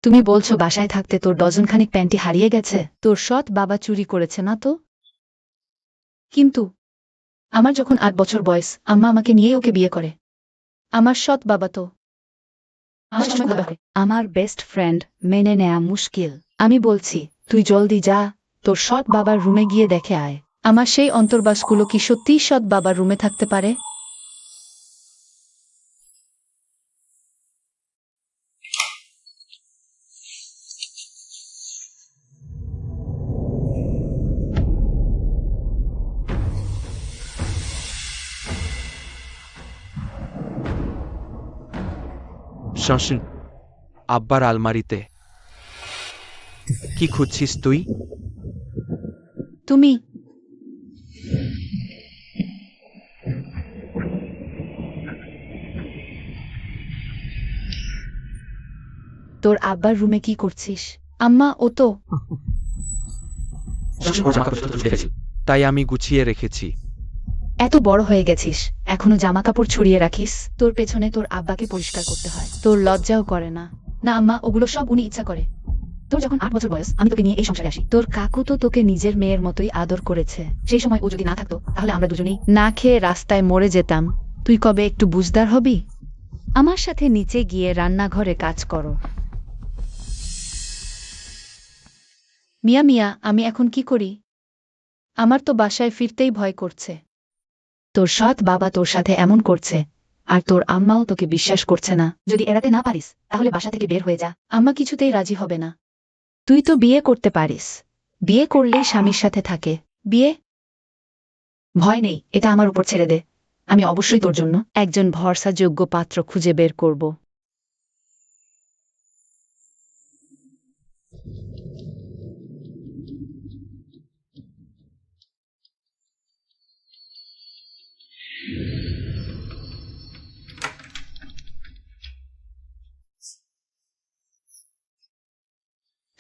তুমি বলছো বাসায় থাকতে তোর ডজনখানিক প্যান্টি হারিয়ে গেছে? তোর সৎ বাবা চুরি করেছে না তো? কিন্তু আমার যখন ৮ বছর বয়স, আম্মা আমাকে নিয়ে ওকে বিয়ে করে। আমার সৎ বাবা তো আমার বেস্ট ফ্রেন্ড, মেনে নেয়া মুশকিল। আমি বলছি তুই জলদি যা, তোর সৎ বাবার রুমে গিয়ে দেখে আয়। আমার সেই অন্তর্বাসগুলো কি সত্যিই সৎ বাবার রুমে থাকতে পারে? শশী, আব্বার আলমারিতে। কি খুঁজছিস তুই? তুমি তোর আব্বার রুমে কি করছিস? আম্মা, ও তো তাই আমি গুছিয়ে রেখেছি। এত বড় হয়ে গেছিস, এখনো জামা কাপড় ছড়িয়ে রাখিস? তোর পেছনে তোর আব্বাকে পরিষ্কার করতে হয়, তোর লজ্জাও করে না? না আম্মা, ওগুলো সব উনি ইচ্ছা করে। তোর যখন ৮ বছর বয়স, আমি তোকে নিয়ে এই সংসারে আসি। তোর কাকু তো তোকে নিজের মেয়ের মতোই আদর করেছে। সেই সময় ও যদি না থাকতো, তাহলে আমরা দুজনেই না খেয়ে রাস্তায় মরে যেতাম। তুই কবে একটু বুঝদার হবি? আমার সাথে নিচে গিয়ে রান্নাঘরে কাজ করো। মিয়া মিয়া, আমি এখন কি করি? আমার তো বাসায় ফিরতেই ভয় করছে। তোর সৎ বাবা তোর সাথে এমন করছে, আর তোর আম্মাও তোকে বিশ্বাস করছে না। যদি এড়াতে না পারিস, তাহলে বাসা থেকে বের হয়ে যা। আম্মা কিছুতেই রাজি হবে না। তুই তো বিয়ে করতে পারিস। বিয়ে করলেই স্বামীর সাথে থাকে। বিয়ে? ভয় নেই, এটা আমার উপর ছেড়ে দে। আমি অবশ্যই তোর জন্য একজন ভরসাযোগ্য পাত্র খুঁজে বের করব।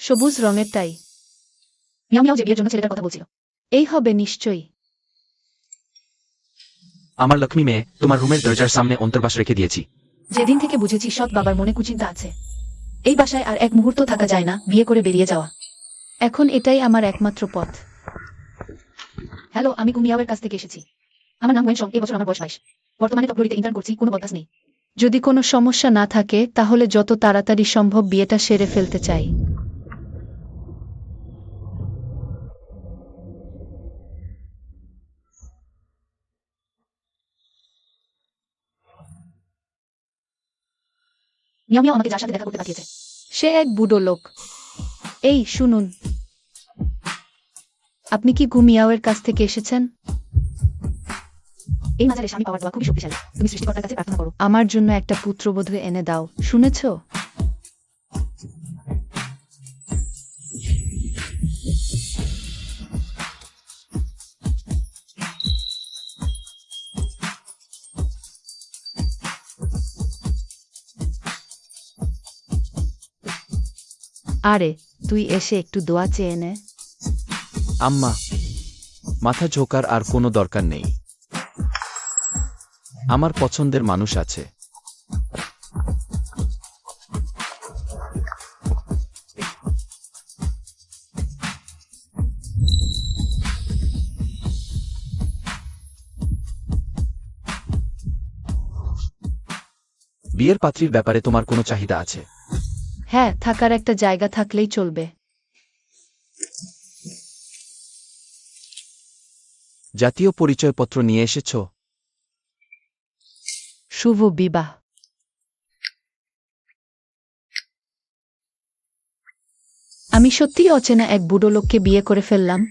সবুজ রঙেরটাই। মিয়াও মিয়াও যে বিয়ের জন্য ছেলেটার কথা বলছিল, এই হবে নিশ্চয়ই। আমার লক্ষ্মী মেয়ে, তোমার রুমের দরজার সামনে অন্তর্বাস রেখে দিয়েছি। যেদিন থেকে বুঝেছি সৎ বাবার মনে কুচিন্তা আছে, এই বাসায় আর এক মুহূর্ত থাকা যায় না, বিয়ে করে বেরিয়ে যাওয়া। এখন এটাই আমার একমাত্র পথ। হ্যালো, আমি গুমিয়াওয়ের কাছ থেকে এসেছি। আমার নাম ওয়েনসং, এই বছর আমার বয়স ২২। বর্তমানে টপলরিতে ইন্টার্ন করছি, কোনো বদমাস নেই। যদি কোনো সমস্যা না থাকে, তাহলে যত তাড়াতাড়ি সম্ভব বিয়েটা সেরে ফেলতে চাই। মিয়াও মিয়াও আমাকে যার সাথে দেখা করতে পাঠিয়েছে, সে এক বুড়ো লোক। এই শুনুন, আপনি কি গুমিয়াওয়ের কাছ থেকে এসেছেন? এই মাজারে স্বামী পাওয়ার দোয়া খুবই শক্তিশালী। তুমি সৃষ্টিকর্তার কাছে প্রার্থনা করো, আমার জন্য একটা পুত্রবধূ এনে দাও, শুনেছ? আরে, তুই এসে একটু দোয়া চেয়ে নে। আম্মা, মাথা ঝোঁকার আর কোনো দরকার নেই। আমার পছন্দের মানুষ আছে। বিয়ের পাত্রীর ব্যাপারে তোমার কোনো চাহিদা আছে? হ্যাঁ, থাকার একটা জায়গা থাকলেই চলবে। জাতীয় পরিচয়পত্র নিয়ে এসেছ? শুভ বিবাহ। আমি সত্যিই অচেনা এক বুড়ো লোককে বিয়ে করে ফেললাম।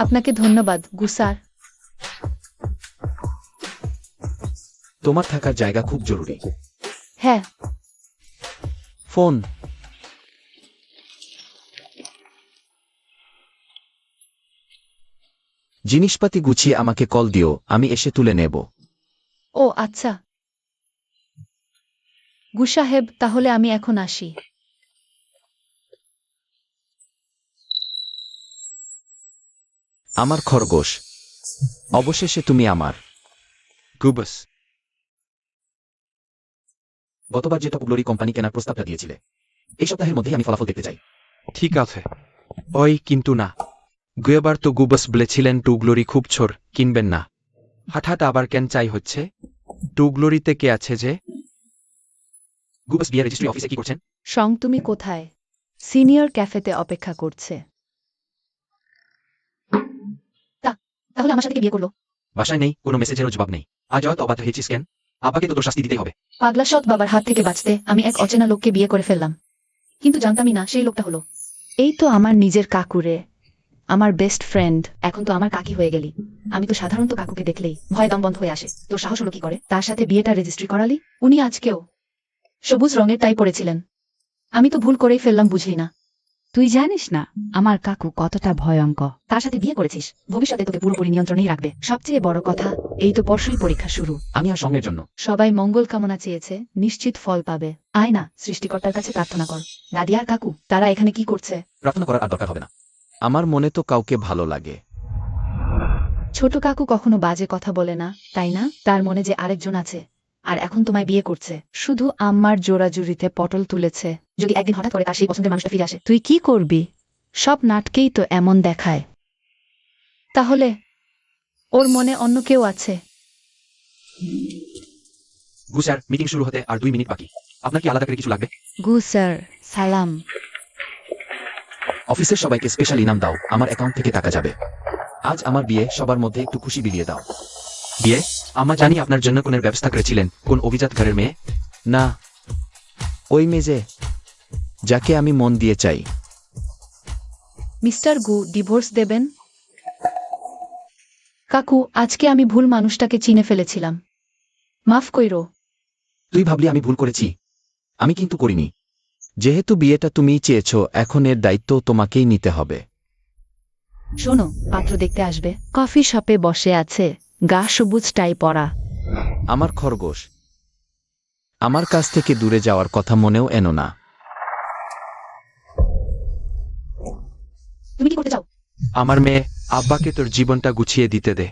আপনাকে ধন্যবাদ, গুসার। তোমার থাকার জায়গা খুব জরুরি। হ্যাঁ। ফোন। জিনিসপাতি গুছিয়ে আমাকে কল দিও, আমি এসে তুলে নেব। ও আচ্ছা। গু সাহেব, তাহলে আমি এখন আসি। আমার খরগোশ, অবশেষে তুমি আমার। গুবস, গতবার যে টপ গ্লোরি কোম্পানি কেনার প্রস্তাবটা দিয়েছিলে, এই সপ্তাহের মধ্যেই আমি ফলাফল দেখতে চাই। ঠিক আছে। ওই কিন্তু না, গেবার তো গুবস বলেছিলেন টুগলোরি খুব ছোর, কিনবেন না। হঠাৎ আবার কেন চাই হচ্ছে? টুগলোরিতে কে আছে যে? গুবস বিয়ে রেজিস্ট্রি অফিসে কি করছেন? সং, তুমি কোথায়? সিনিয়র ক্যাফেতে অপেক্ষা করছে। তাহলে আমার সাথে কি বিয়ে করলো? বাসায় নেই, কোনো মেসেজেরও জবাব নেই। আজ হয়তো অবাধ্য হয়েছিস কেন? আব্বাকে তো তোর শাস্তি দিতেই হবে। পাগলা সৎ বাবার হাত থেকে বাঁচতে আমি এক অচেনা লোককে বিয়ে করে ফেললাম, কিন্তু জানতামই না সেই লোকটা হলো এই তো আমার নিজের কাকুরে, আমার বেস্ট ফ্রেন্ড। এখন তো আমার কাকি হয়ে গেলি। আমি তো সাধারণত কাকুকে দেখলেই ভয় দম বন্ধ হয়ে আসে। তোর সাহস হলো কি করে তার সাথে বিয়েটা রেজিস্ট্রি করালি? উনি আজকেও সবুজ রঙের টাই পরেছিলেন। আমি তো ভুল করেই ফেললাম, বুঝলি না? তুই জানিস না আমার কাকু কতটা ভয়ঙ্কর। তার সাথে বিয়ে করেছিস, ভবিষ্যতে তোকে পুরোপুরি নিয়ন্ত্রণেই রাখবে। সবচেয়ে বড় কথা, এই তো পরশুই পরীক্ষা শুরু। আমি আর সঙ্গের জন্য। সবাই মঙ্গল কামনা চেয়েছে, নিশ্চিত ফল পাবে। আয় না, সৃষ্টিকর্তার কাছে প্রার্থনা কর। দাদি আর কাকু তারা এখানে কি করছে? প্রার্থনা করার আর দরকার হবে না। আমার মনে তো কাউকে ভালো লাগে। ছোট কাকু কখনো বাজে কথা বলে না, তাই না? তার মনে যে আরেকজন আছে, আর এখন তোমায় বিয়ে করছে। শুধু আম্মার জোড়াজুড়িতে পটল তুলেছে। যদি একদিন হঠাৎ করে তার সেই পছন্দের মানুষটা ফিরে আসে, তুই কি করবি? সব নাটকেই তো এমন দেখায়। তাহলে ওর মনে অন্য কেউ আছে। গু স্যার, মিটিং শুরু হতে আর 2 মিনিট বাকি। আপনার কি আলাদা করে কিছু লাগবে? গু স্যার, সালাম। অফিসের সবাইকে স্পেশাল ইনাম দাও, আমার অ্যাকাউন্ট থেকে টাকা যাবে। আজ আমার বিয়ে, সবার মধ্যে একটু খুশি বিলিয়ে দাও। বিয়ে? আমা জানি আপনার জন্য কোনের ব্যবস্থা করেছিলেন, কোন অভিজাত ঘরের মেয়ে? না, ওই মেজে, যাকে আমি মন দিয়ে চাই। মিস্টার গু ডিভোর্স দেবেন? কাকু, আজকে আমি ভুল মানুষটাকে চিনে ফেলেছিলাম, মাফ কইরো। তুই ভাবলি আমি ভুল করেছি? আমি কিন্তু করিনি। যেহেতু বিয়েটা তুমিই চেয়েছো, এখন এর দায়িত্ব তোমাকেই নিতে হবে। শোনো, পাত্র দেখতে আসবে। কফি শপে বসে আছে, গা সবুজ টাই পরা। আমার খরগোশ, আমার কাছ থেকে দূরে যাওয়ার কথা মনেও এনো না। তুমি কি করতে চাও? আমার মেয়ে, আব্বাকে তোর জীবনটা গুছিয়ে দিতে দে।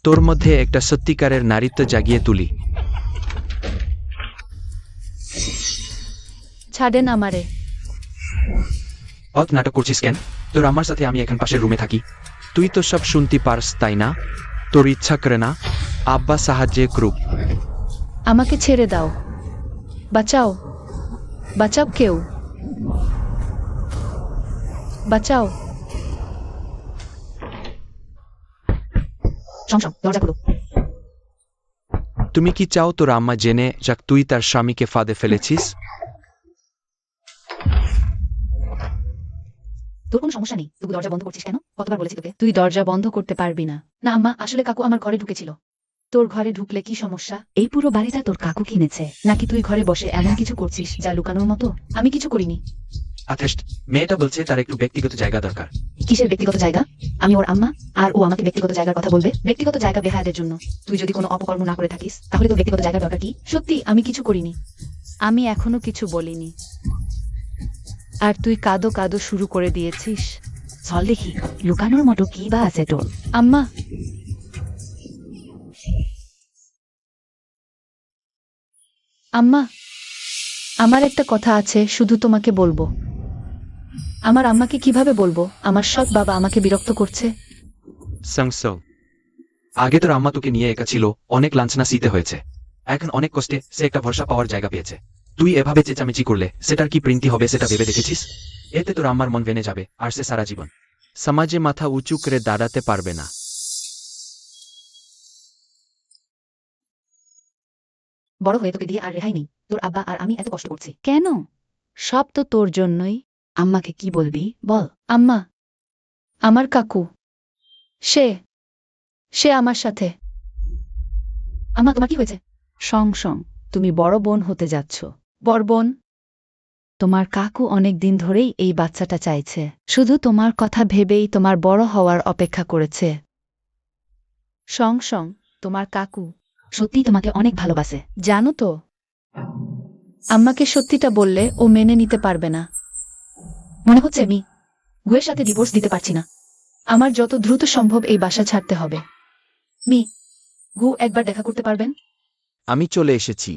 তোর মধ্যে একটা সত্যিকারের নারীত্ব জাগিয়ে তুলি। ছাড়েন আমারে। অত নাটক করছিস কেন? তোর আমার সাথে আমি এখন পাশের রুমে থাকি। তুই তো সব শুনতে পারস, তাই না? তোর ইচ্ছা করে না আব্বা সাহায্যে করুক? আমাকে ছেড়ে দাও। বাঁচাও, বাঁচাও কেউ, বাঁচাও। দরজা খুলো। তুমি কি চাও তোর আম্মা জেনে যাক তুই তার স্বামীকে ফাঁদে ফেলেছিস? তোর কোনো সমস্যা নেই, তুই দরজা বন্ধ করছিস কেন? কতবার বলেছি তোকে তুই দরজা বন্ধ করতে পারবি না। না আম্মা, আসলে কাকু আমার ঘরে ঢুকেছিল। তোর ঘরে ঢুকলে কি সমস্যা? এই পুরো বাড়িটা তোর কাকু কিনেছে, নাকি তুই ঘরে বসে এমন কিছু করছিস যা লুকানোর মতো? আমি কিছু করিনি। আথেষ্ট, মেয়েটা বলছে তার একটু ব্যক্তিগত জায়গা দরকার। কিসের ব্যক্তিগত জায়গা? আমি ওর আম্মা, আর ও আমাকে ব্যক্তিগত জায়গার কথা বলবে? ব্যক্তিগত জায়গা বেহায়াদের জন্য। তুই যদি কোনো অপকর্ম না করে থাকিস, তাহলে তো ব্যক্তিগত জায়গার দরকার কি? সত্যি আমি কিছু করিনি। আমি এখনো কিছু বলিনি, আর তুই কাঁদো কাঁদো শুরু করে দিয়েছিস। চল দেখি, লুকানোর মতো কি বা আছে তোর। আম্মা, আম্মা, আমার একটা কথা আছে, শুধু তোমাকে বলবো। আমার আম্মাকে কিভাবে বলবো? আমার সৎ বাবা আমাকে বিরক্ত করছে। সংসল, আগে তোর আম্মা তোকে নিয়ে একা ছিল, অনেক লাঞ্ছনা সইতে হয়েছে। এখন অনেক কষ্টে সে একটা ভরসা পাওয়ার জায়গা পেয়েছে। তুই এভাবে চেঁচামেচি করলে সেটার কি পরিণতি হবে সেটা ভেবে দেখেছিস? এতে তোর আম্মার মন ভেঙে যাবে, আর সে সারা জীবন সমাজে মাথা উঁচু করে দাঁড়াতে পারবে না। বড় হয়ে তোকে দিয়ে আর রেহাই নেই। তোর আব্বা আর আমি এত কষ্ট করছি। কেন? সব তো তোর জন্যই। আম্মাকে কি বলবি বল। আম্মা, আমার কাকু, সে সে আমার সাথে। আম্মা, তোমার কি হয়েছে? সং সং, তুমি বড় বোন হতে যাচ্ছ। বড় বোন? তোমার কাকু অনেক দিন ধরেই এই বাচ্চাটা চাইছে, শুধু তোমার কথা ভেবেই তোমার বড় হওয়ার অপেক্ষা করেছে। সং সং, তোমার কাকু সত্যি তোমাকে অনেক ভালোবাসে। জানো তো, আম্মাকে সত্যিটা বললে ও মেনে নিতে পারবে না। মনে হচ্ছে আমি গুয়ের সাথে ডিভোর্স দিতে পারছি না। আমার যত দ্রুত সম্ভব এই বাসা ছাড়তে হবে। মি, গু একবার দেখা করতে পারবেন? আমি চলে এসেছি।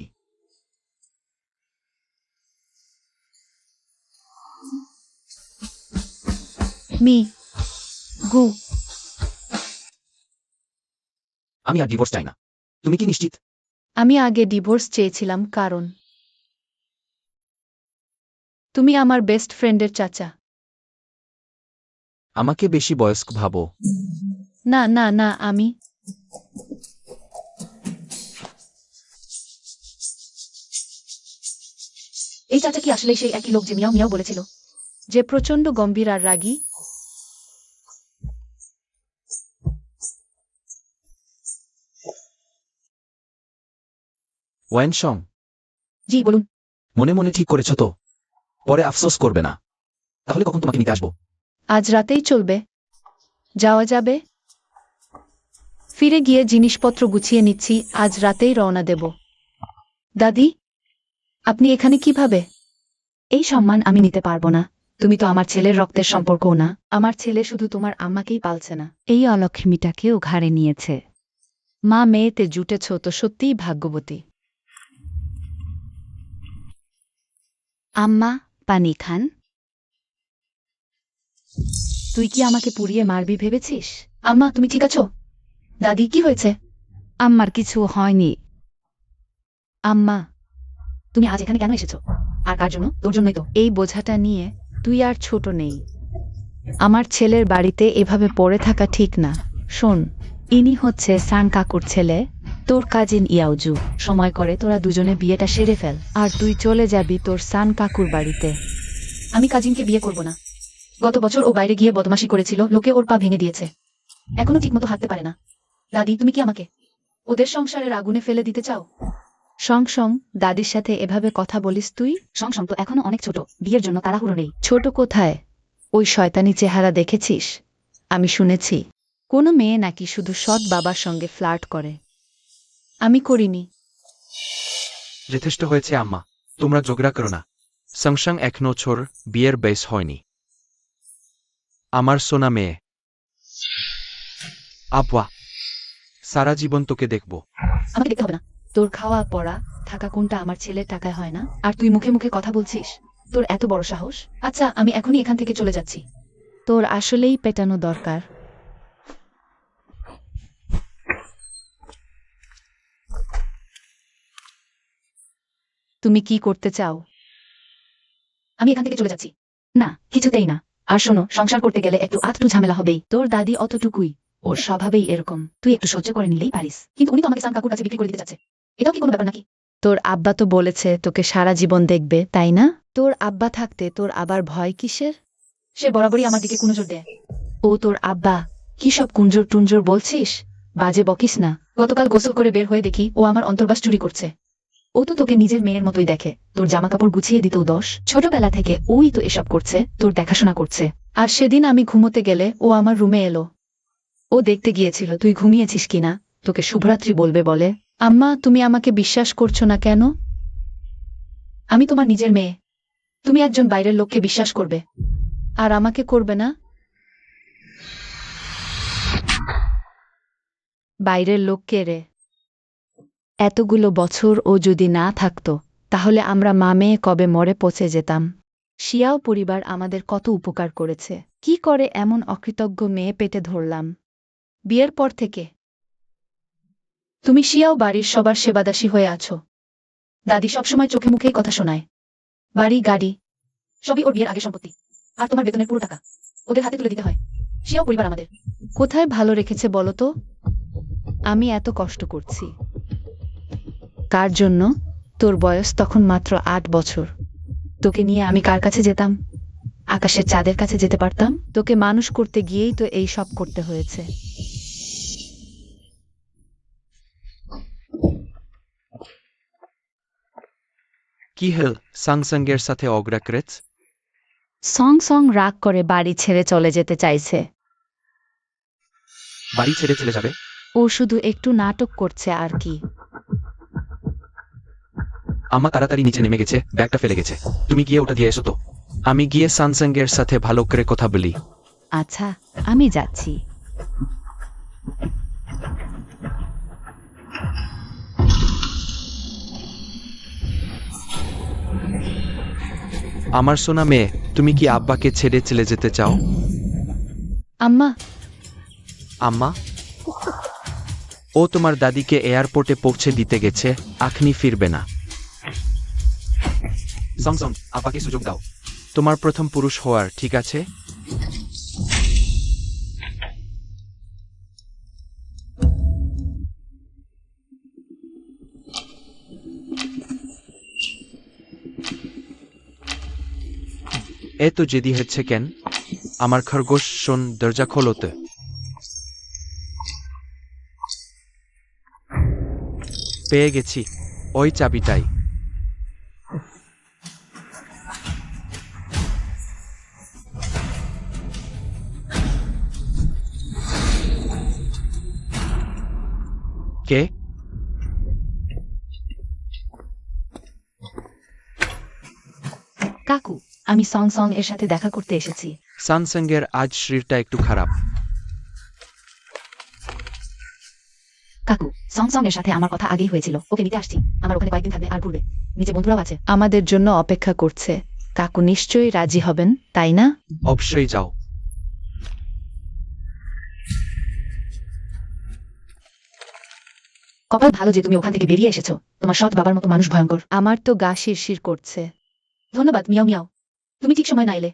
মি, গু। আমি আর ডিভোর্স চাই না। তুমি কি নিশ্চিত? আমি আগে ডিভোর্স চেয়েছিলাম কারণ তুমি আমার বেস্ট ফ্রেন্ডের চাচা। আমাকে বেশি বয়স্ক ভাবো। না না না, আমি এই চাচা কি আসলে সেই একই লোক যে মিয়াও মিয়াও বলেছিল, যে প্রচন্ড গম্ভীর আর রাগী? ওয়েনসং, জি বলুন। মনে মনে ঠিক করেছ তো? পরে আফসোস করবে না। তাহলে কখন তোমাকে নিতে আসবো? আজ রাতেই চলবে। যাওয়া যাবে? ফিরে গিয়ে জিনিসপত্র গুছিয়ে নিচ্ছি, আজ রাতেই রওনা দেব। দাদি, আপনি এখানে কিভাবে? এই সম্মান আমি নিতে পারবো না। তুমি তো আমার ছেলের রক্তের সম্পর্কও না। আমার ছেলে শুধু তোমার আম্মাকেই পালছে না, এই অলক্ষ্মীটাকেও ঘাড়ে নিয়েছে। মা মেয়েতে জুটেছ তো সত্যিই ভাগ্যবতী। আম্মা, পানি খান। তুই কি আমাকে পুড়িয়ে মারবি ভেবেছিস? আম্মা, তুমি ঠিক আছো? দাদি, কি হয়েছে? আম্মার কিছু হয়নি। আম্মা, তুমি আজ এখানে কেন এসেছো? আর কার জন্য? তোর জন্যই তো। এই বোঝাটা নিয়ে তুই আর ছোট নেই। আমার ছেলের বাড়িতে এভাবে পড়ে থাকা ঠিক না। শোন, ইনি হচ্ছে সান কাকুর ছেলে, তোর কাজিন ইয়াউজু। সময় করে তোরা দুজনে বিয়েটা সেরে ফেল, আর তুই চলে যাবি তোর সান কাকুর বাড়িতে। আমি কাজিনকে বিয়ে করব না। গত বছর ও বাইরে গিয়ে বদমাশি করেছিল, লোকে ওর পা ভেঙে দিয়েছে। এখনো ঠিকমতো হাঁটতে পারে না। দাদি, তুমি কি আমাকে ওদের সংসারের আগুনে ফেলে দিতে চাও? সং সং, দাদির সাথে এভাবে কথা বলিস তুই? সংসং তো এখনো অনেক ছোট, বিয়ের জন্য তাড়াহুড়ো নেই। ছোট কোথায়? ওই শয়তানি চেহারা দেখেছিস? আমি শুনেছি কোনো মেয়ে নাকি শুধু সৎ বাবার সঙ্গে ফ্লার্ট করে। আমি করিনি। যথেষ্ট হয়েছে আম্মা, তোমরা ঝগড়া করো না। সংসাং এখনো ছোর বিয়ের বেশ হয়নি। আমার সোনা মেয়ে। আব্বা, সারা জীবন তোকে দেখব। আমাকে দেখতে হবে না। তোর খাওয়া পড়া থাকা কোনটা আমার ছেলের টাকায় হয় না? আর তুই মুখে মুখে কথা বলছিস? তোর এত বড় সাহস? আচ্ছা, আমি এখনই এখান থেকে চলে যাচ্ছি। তোর আসলেই পেটানো দরকার। তুমি কি করতে চাও? আমি এখান থেকে চলে যাচ্ছি। না, কিছুতেই না। আর শোনো, সংসার করতে গেলে একটু আধটু ঝামেলা হবেই। তোর দাদি অতটুকুই, ওর স্বভাবেই এরকম। তুই একটু সহ্য করে নিলেই পারিস। কিন্তু উনি তো আমাকে সান কাকুর কাছে বিক্রি করে দিতে চাচ্ছে। এটাও কি কোনো ব্যাপার নাকি? তোর আব্বা তো বলেছে তোকে সারা জীবন দেখবে, তাই না? তোর আব্বা থাকতে তোর আবার ভয় কিসের? সে বরাবরই আমার দিকে কুনজর দেয়। ও তোর আব্বা? কি সব কুঞ্জর টুঞ্জর বলছিস? বাজে বকিস না। গতকাল গোসল করে বের হয়ে দেখি ও আমার অন্তর্বাস চুরি করছে। ও তো তোকে নিজের মেয়ের মতোই দেখে। তোর জামা কাপড় গুছিয়ে দিতেও দোষ। ছোটবেলা থেকে ওই তো এসব করছে, তোর দেখাশোনা করছে। আর সেদিন আমি ঘুমোতে গেলে ও আমার রুমে এলো। ও দেখতে গিয়েছিল তুই ঘুমিয়েছিস কিনা, তোকে শুভরাত্রি বলবে বলে। আম্মা, তুমি আমাকে বিশ্বাস করছো না কেন? আমি তোমার নিজের মেয়ে। তুমি একজন বাইরের লোককে বিশ্বাস করবে, আর আমাকে করবে না? বাইরের লোক কে রে? এতগুলো বছর ও যদি না থাকতো, তাহলে আমরা মা মেয়ে কবে মরে পচে যেতাম। শিয়াও পরিবার আমাদের কত উপকার করেছে। কি করে এমন অকৃতজ্ঞ মেয়ে পেটে ধরলাম? বিয়ের পর থেকে তুমি শিয়াও বাড়ির সবার সেবাদাসী হয়ে আছো। দাদি সবসময় চোখে মুখেই কথা শোনায়। বাড়ি গাড়ি সবই ওর বিয়ের আগে সম্পত্তি। আর তোমার বেতনের পুরো টাকা ওদের হাতে তুলে দিতে হয়। শিয়াও পরিবার আমাদের। কোথায় ভালো রেখেছে বলো তো? আমি এত কষ্ট করছি কার জন্য? তোর বয়স তখন মাত্র 8 বছর। তোকে নিয়ে আমি কার কাছে যেতাম? আকাশের চাঁদের কাছে যেতে পারতাম। তোকে মানুষ করতে গিয়েই তো এই সব করতে হয়েছে। কি হেল সাংসাঙ্গের সাথে অগ্রাক্রেচ? সং সং রাগ করে বাড়ি ছেড়ে চলে যেতে চাইছে। বাড়ি ছেড়ে চলে যাবে? ও শুধু একটু নাটক করছে আর কি। আম্মা তাড়াতাড়ি নিচে নেমে গেছে, ব্যাগটা ফেলে গেছে। তুমি গিয়ে ওটা দিয়ে এসো তো। আমি গিয়ে সানসাঙ্গের সাথে ভালো করে কথা বলি। আচ্ছা, আমি যাচ্ছি। আমার সোনা মেয়ে, তুমি কি আব্বাকে ছেড়ে চলে যেতে চাও? আম্মা, আম্মা, ও তোমার দাদিকে এয়ারপোর্টে পৌঁছে দিতে গেছে, এখনই ফিরবে না। সংসং, আব্বাকে সুযোগ দাও। তোমার প্রথম পুরুষ হওয়ার, ঠিক আছে? এত জেদি হচ্ছে কেন? আমার খরগোশ শোন, দরজা খোলো তো। পেয়ে গেছি, ওই চাবিটাই। কে? কাকু, আমি সং সং এর সাথে দেখা করতে এসেছি। সানসঙ্গের আজ শরীরটা একটু খারাপ। কাকু, সং সং এর সাথে আমার কথা আগেই হয়েছিল। ওকে নিতে আসছি। আমার ওখানে কয়েকদিন থাকবে আর ঘুরবে। নিচে বন্ধুরাও আছে। আমাদের জন্য অপেক্ষা করছে। কাকু নিশ্চয়ই রাজি হবেন, তাই না? অবশ্যই যাও। কপাল ভালো যে তুমি ওখান থেকে বেরিয়ে এসেছো। তোমার সৎ বাবার মতো মানুষ ভয়ঙ্কর। আমার তো গা শিরশির করছে। ধন্যবাদ মিয়াও মিয়াও। তুমি ঠিক সময় না এলে।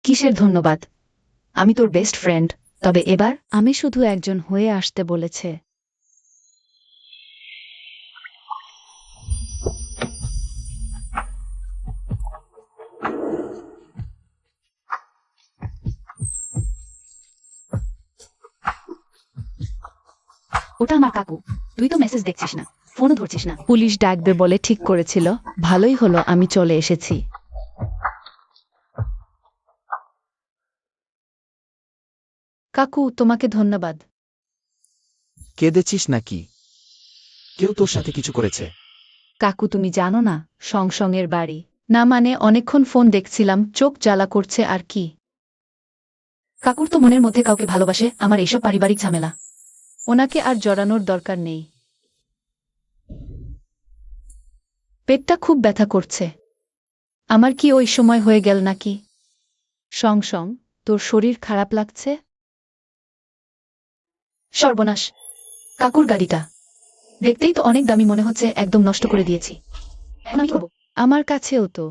কিসের ধন্যবাদ? আমি তোর বেস্ট ফ্রেন্ড। তবে এবার আমি শুধু একজন হয়ে আসতে বলেছে। ওটা আমার কাকু। তুই তো মেসেজ দেখছিস না, ফোনও ধরছিস না। পুলিশ ডাকবে বলে ঠিক করেছিল। ভালোই হলো আমি চলে এসেছি। কাকু, তোমাকে ধন্যবাদ। কেঁদেছিস নাকি? কেউ তোর সাথে কিছু করেছে? কাকু, তুমি জানো না সংসংয়ের বাড়ি। না মানে অনেকক্ষণ ফোন দেখছিলাম, চোখ জ্বালা করছে আর কি। কাকুর তো মনের মধ্যে কাউকে ভালোবাসে। আমার এইসব পারিবারিক ঝামেলা। ওনাকে আর জড়ানোর দরকার নেই। পেটটা খুব ব্যথা করছে। আমার কি ওই সময় হয়ে গেল নাকি? সংসং, তোর শরীর খারাপ লাগছে? সর্বনাশ, কাকুর গাড়িটা দেখতেই তো অনেক দামি মনে হচ্ছে। একদম নষ্ট করে দিয়েছি। এখন আমি কি করবো? আমার কাছেও তো।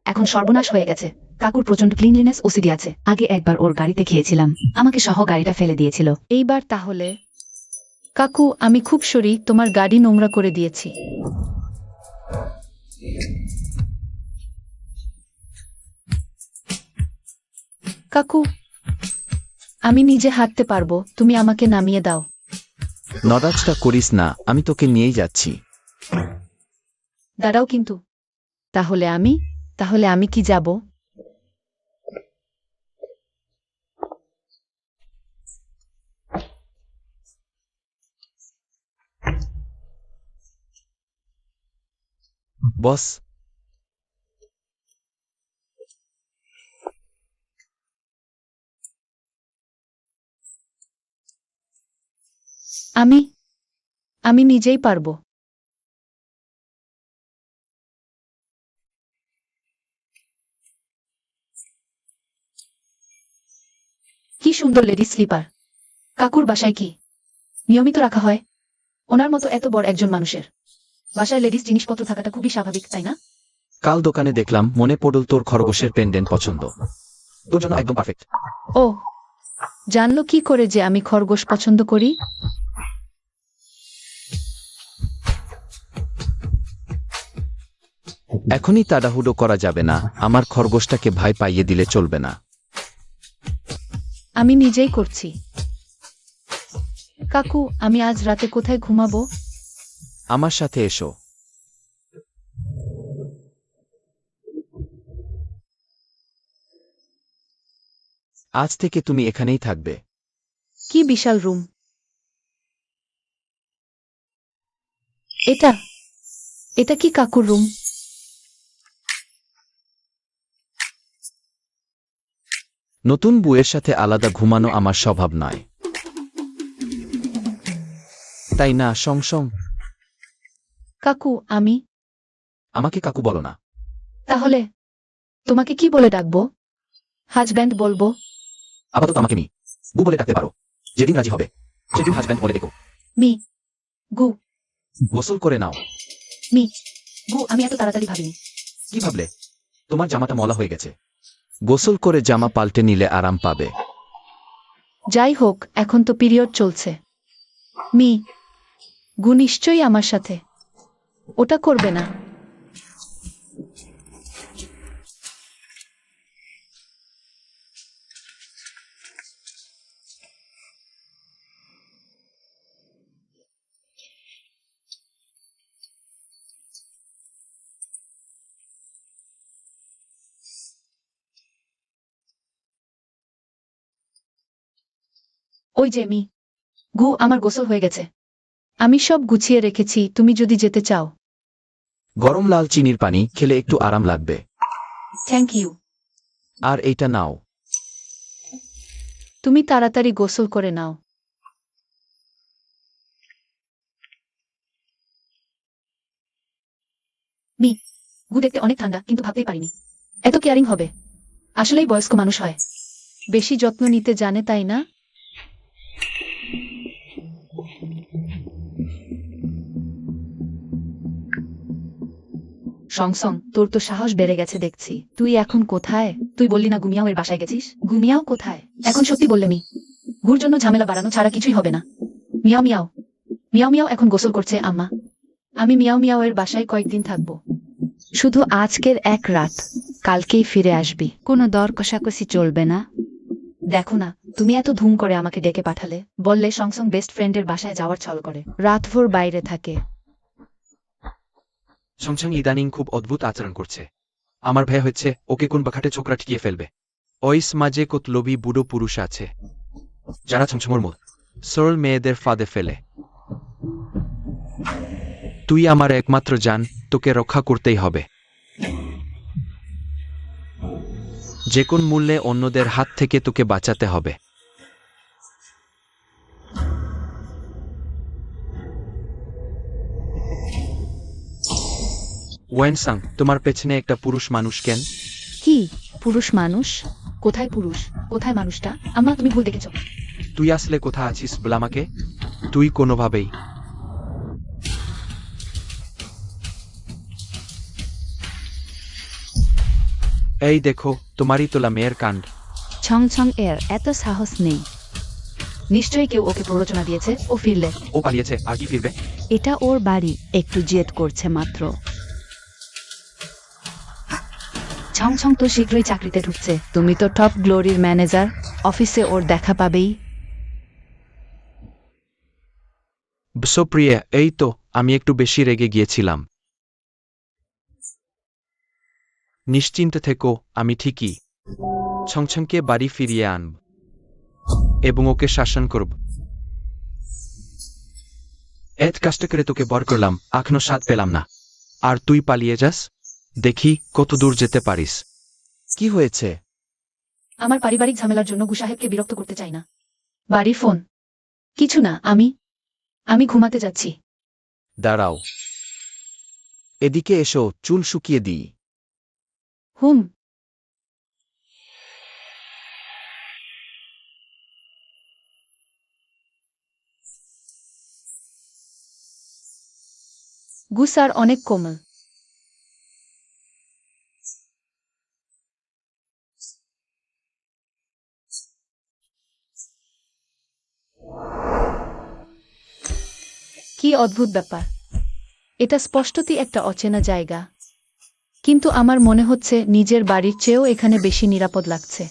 এখন সর্বনাশ হয়ে গেছে। কাকুর প্রচন্ড ক্লিনলিনেস ওসিডি আছে। আগে একবার ওর গাড়িতে খেয়েছিলাম, আমাকে সহ গাড়িটা ফেলে দিয়েছিল। এইবার তাহলে? কাকু, আমি খুব সরি, তোমার গাড়ি নোংরা করে দিয়েছি। কাকু, আমি নিজে হাঁটতে পারবো, তুমি আমাকে নামিয়ে দাও। নড়াচড়া করিস না, আমি তোকে নিয়েই যাচ্ছি। দাঁড়াও কিন্তু। তাহলে আমি কি যাব? বস, আমি নিজেই পারবো। কি সুন্দর লেডিস স্লিপার। কাকুর বাসায় কি নিয়মিত রাখা হয়? ওনার মতো এত বড় একজন মানুষের বাসায় লেডিস জিনিসপত্র থাকাটা খুবই স্বাভাবিক, তাই না? কাল দোকানে দেখলাম, মনে পড়ল তোর খরগোশের পেন্ডেন্ট পছন্দ। তোর জন্য একদম পারফেক্ট। ও, জানলো কি করে যে আমি খরগোশ পছন্দ করি? এখনই তাড়াহুড়ো করা যাবে না, আমার খরগোশটাকে ভয় পাইয়ে দিলে চলবে না। আমি নিজেই করছি। কাকু, আমি আজ রাতে কোথায় ঘুমাবো? আমার সাথে এসো। আজ থেকে তুমি এখানেই থাকবে। কি বিশাল রুম! এটা এটা কি কাকুর রুম? নতুন বউয়ের সাথে আলাদা ঘুমানো আমার স্বভাব নয়, তাই না সংসং? কাকু, আমি আমাকে কাকু বলো না। তাহলে তোমাকে কি বলে ডাকবো? হাজব্যান্ড বলবো? আপাতত আমাকে মি গু বলে ডাকতে পারো। যেদিন রাজি হবে সেদিন হাজব্যান্ড বলে দেখো। মি গু গোসল করে নাও। মি গু আমি এত তাড়াতাড়ি ভাবিনি। কি ভাবলে? তোমার জামাটা ময়লা হয়ে গেছে, গোসল করে জামা পাল্টে নিলে আরাম পাবে। যাই হোক, এখন তো পিরিয়ড চলছে। মি গু নিশ্চয়ই আমার সাথে ওটা করবে না। ওই যে মি গু, আমার গোসল হয়ে গেছে। আমি সব গুছিয়ে রেখেছি, তুমি যদি যেতে চাও। গরম লাল চিনির পানি খেলে একটু আরাম লাগবে। Thank you. আর এইটা নাও। তুমি তাড়াতাড়ি গোসল করে নাও। মি গু দেখতে অনেক ঠান্ডা, কিন্তু ভাবতেই পারিনি এত কেয়ারিং হবে। আসলেই বয়স্ক মানুষ হয়, বেশি যত্ন নিতে জানে, তাই না? সংসং, তোর তো সাহস বেড়ে গেছে দেখছি। তুই এখন কোথায়? তুই বললি না গুমিয়াও এর বাসায় গেছিস? গুমিয়াও কোথায়? এখন সত্যি বললে মি গুর জন্য ঝামেলা বাড়ানো ছাড়া কিছুই হবে না। মিয়াও মিয়াও মিয়াও মিয়াও এখন গোসল করছে আম্মা। আমি মিয়াও মিয়াও এর বাসায় কয়েকদিন থাকবো, শুধু আজকের এক রাত, কালকেই ফিরে আসবি। কোনো দর কষাকষি চলবে না। দেখো না, তুমি এত ধুম করে আমাকে ডেকে পাঠালে, বললে সংসং বেস্ট ফ্রেন্ডের বাসায় যাওয়ার ছল করে, রাতভর বাইরে থাকে। সংসং ইদানিং খুব অদ্ভুত আচরণ করছে। আমার ভয় হচ্ছে ওকে কোন বাখাটে ছোকরা টিকিয়ে ফেলবে। ওই সমাজে কত লোভী বুড়ো পুরুষ আছে যারা সংসংর মত সরল মেয়েদের ফাঁদে ফেলে। তুই আমার একমাত্র জান, তোকে রক্ষা করতেই হবে, যে কোন মূল্যে অন্যদের হাত থেকে তোকে বাঁচাতে হবে। ওয়েনসাং, তোমার পেছনে একটা পুরুষ মানুষ কেন? কি পুরুষ মানুষ? কোথায় পুরুষ, কোথায় মানুষটা? আম্মা, তুমি ভুল দেখেছ। তুই আসলে কোথা আছিস বল আমাকে। তুই কোনোভাবেই। এই দেখো, তোমারই তোলা মেয়ের কাণ্ড। ছং ছং এর এত সাহস নেই। নিশ্চয়ই কেউ ওকে প্ররোচনা দিয়েছে। ও ফিরলে ও পালিয়েছে, আর কি ফিরবে? এটা ওর বাড়ি, একটু জেদ করছে মাত্র। ছং ছং তো শীঘ্রই চাকরিতে ঢুকছে। তুমি তো টপ গ্লোরির ম্যানেজার, অফিসে ওর দেখা পাবেই। সুপ্রিয়া, এই তো আমি একটু বেশি রেগে গিয়েছিলাম। নিশ্চিন্ত থেকো, আমি ঠিকই ছংছংকে বাড়ি ফিরিয়ে আনব এবং ওকে শাসন করব। এত কষ্ট করে তোকে বর করলাম, এখনো স্বাদ পেলাম না, আর তুই পালিয়ে যাস। দেখি কত দূর যেতে পারিস। কি হয়েছে? আমার পারিবারিক ঝামেলার জন্য গুসাহেবকে বিরক্ত করতে চাই না। বাড়ির ফোন। কিছু না, আমি ঘুমাতে যাচ্ছি। দাঁড়াও, এদিকে এসো, চুল শুকিয়ে দিই। হুম। গুসার অনেক কোমল। কি অদ্ভুত ব্যাপার, এটা স্পষ্টতই একটা অচেনা জায়গা, কিন্তু আমার মনে হচ্ছে নিজের বাড়ির চেয়েও এখানে বেশি নিরাপদ লাগছে।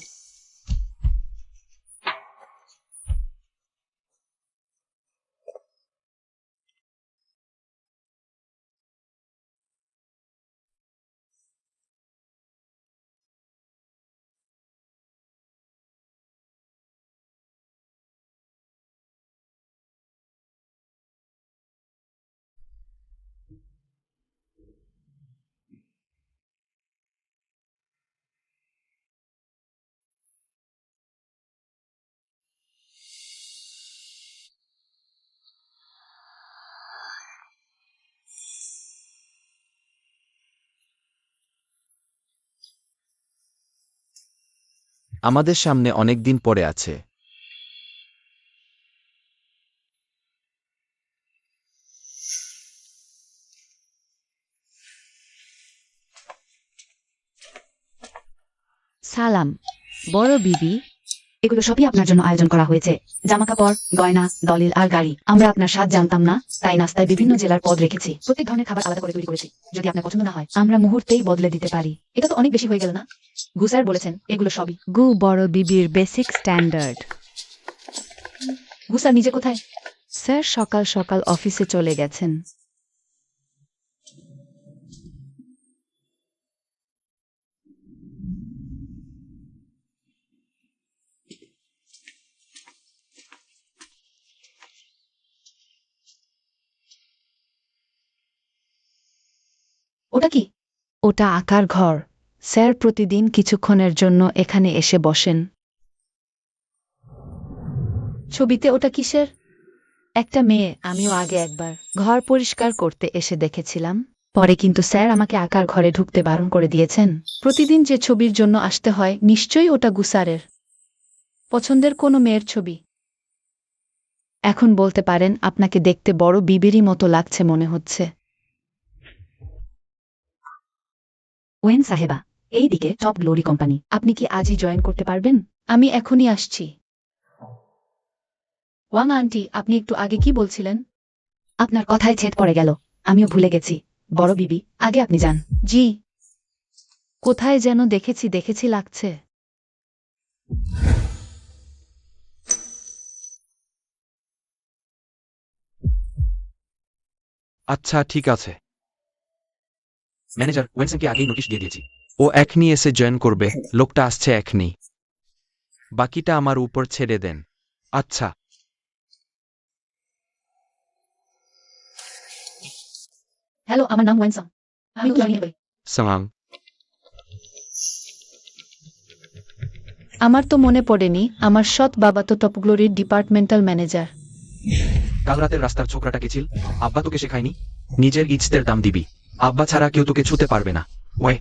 আমাদের সামনে অনেক দিন পড়ে আছে। সালাম বড় বিবি, এগুলো সবই আপনার জন্য আয়োজন করা হয়েছে। জামাকাপড়, গয়না, দলিল আর গাড়ি। আমরা আপনার স্বাদ জানতাম না, তাই নাস্তায় বিভিন্ন জেলার পদ রেখেছি। প্রত্যেক ধরনের খাবার আলাদা করে তৈরি করেছি। যদি আপনার পছন্দ না হয় আমরা মুহূর্তেই বদলে দিতে পারি। এটা তো অনেক বেশি হয়ে গেল না? গু স্যার বলেছেন এগুলো সবই। গু বড় বিবির বেসিক স্ট্যান্ডার্ড। গু স্যার নিজে কোথায়? স্যার সকাল সকাল অফিসে চলে গেছেন। ওটা কি? ওটা আঁকার ঘর। স্যার প্রতিদিন কিছুক্ষণের জন্য এখানে এসে বসেন। ছবিতে ওটা কিসের? একটা মেয়ে। আমিও আগে একবার ঘর পরিষ্কার করতে এসে দেখেছিলাম, পরে কিন্তু স্যার আমাকে আঁকার ঘরে ঢুকতে বারণ করে দিয়েছেন। প্রতিদিন যে ছবির জন্য আসতে হয় নিশ্চয়ই ওটা গুসারের পছন্দের কোনো মেয়ের ছবি। এখন বলতে পারেন আপনাকে দেখতে বড় বিবিরই মতো লাগছে মনে হচ্ছে। ওয়েন সাহেবা, এই দিকে টপ গ্লোরি কোম্পানি। আপনি কি আজই জয়েন করতে পারবেন? আমি এখনই আসছি। ওয়াং আন্টি, আপনি একটু আগে কি বলছিলেন? আপনার কথায় ছেদ পড়ে গেল। আমিও ভুলে গেছি। বড় বিবি, আগে আপনি যান। জি। কোথায় যেন দেখেছি লাগছে। আচ্ছা ঠিক আছে। ম্যানেজার ওয়েনসনকে আগেই নোটিশ দিয়ে দিয়েছি। ও এখনই এসে জয়েন করবে। লোকটা আসছে এখনই। বাকিটা আমার উপর ছেড়ে দেন। আচ্ছা। হ্যালো, আমার নাম ওয়েনসন। আমি জয়েন করি। সালাম। আমার তো মনে পড়েনি, আমার সৎ বাবা তো টপ গ্লোরির ডিপার্টমেন্টাল ম্যানেজার। কাল রাতের রাস্তার ছোকরাটা কে ছিল? আব্বা তোকে শেখায়নি? নিজের ইজ্জতের দাম দিবি। আব্বা ছাড়া কেউ তোকে ছুতে পারবে না। ওয়ে,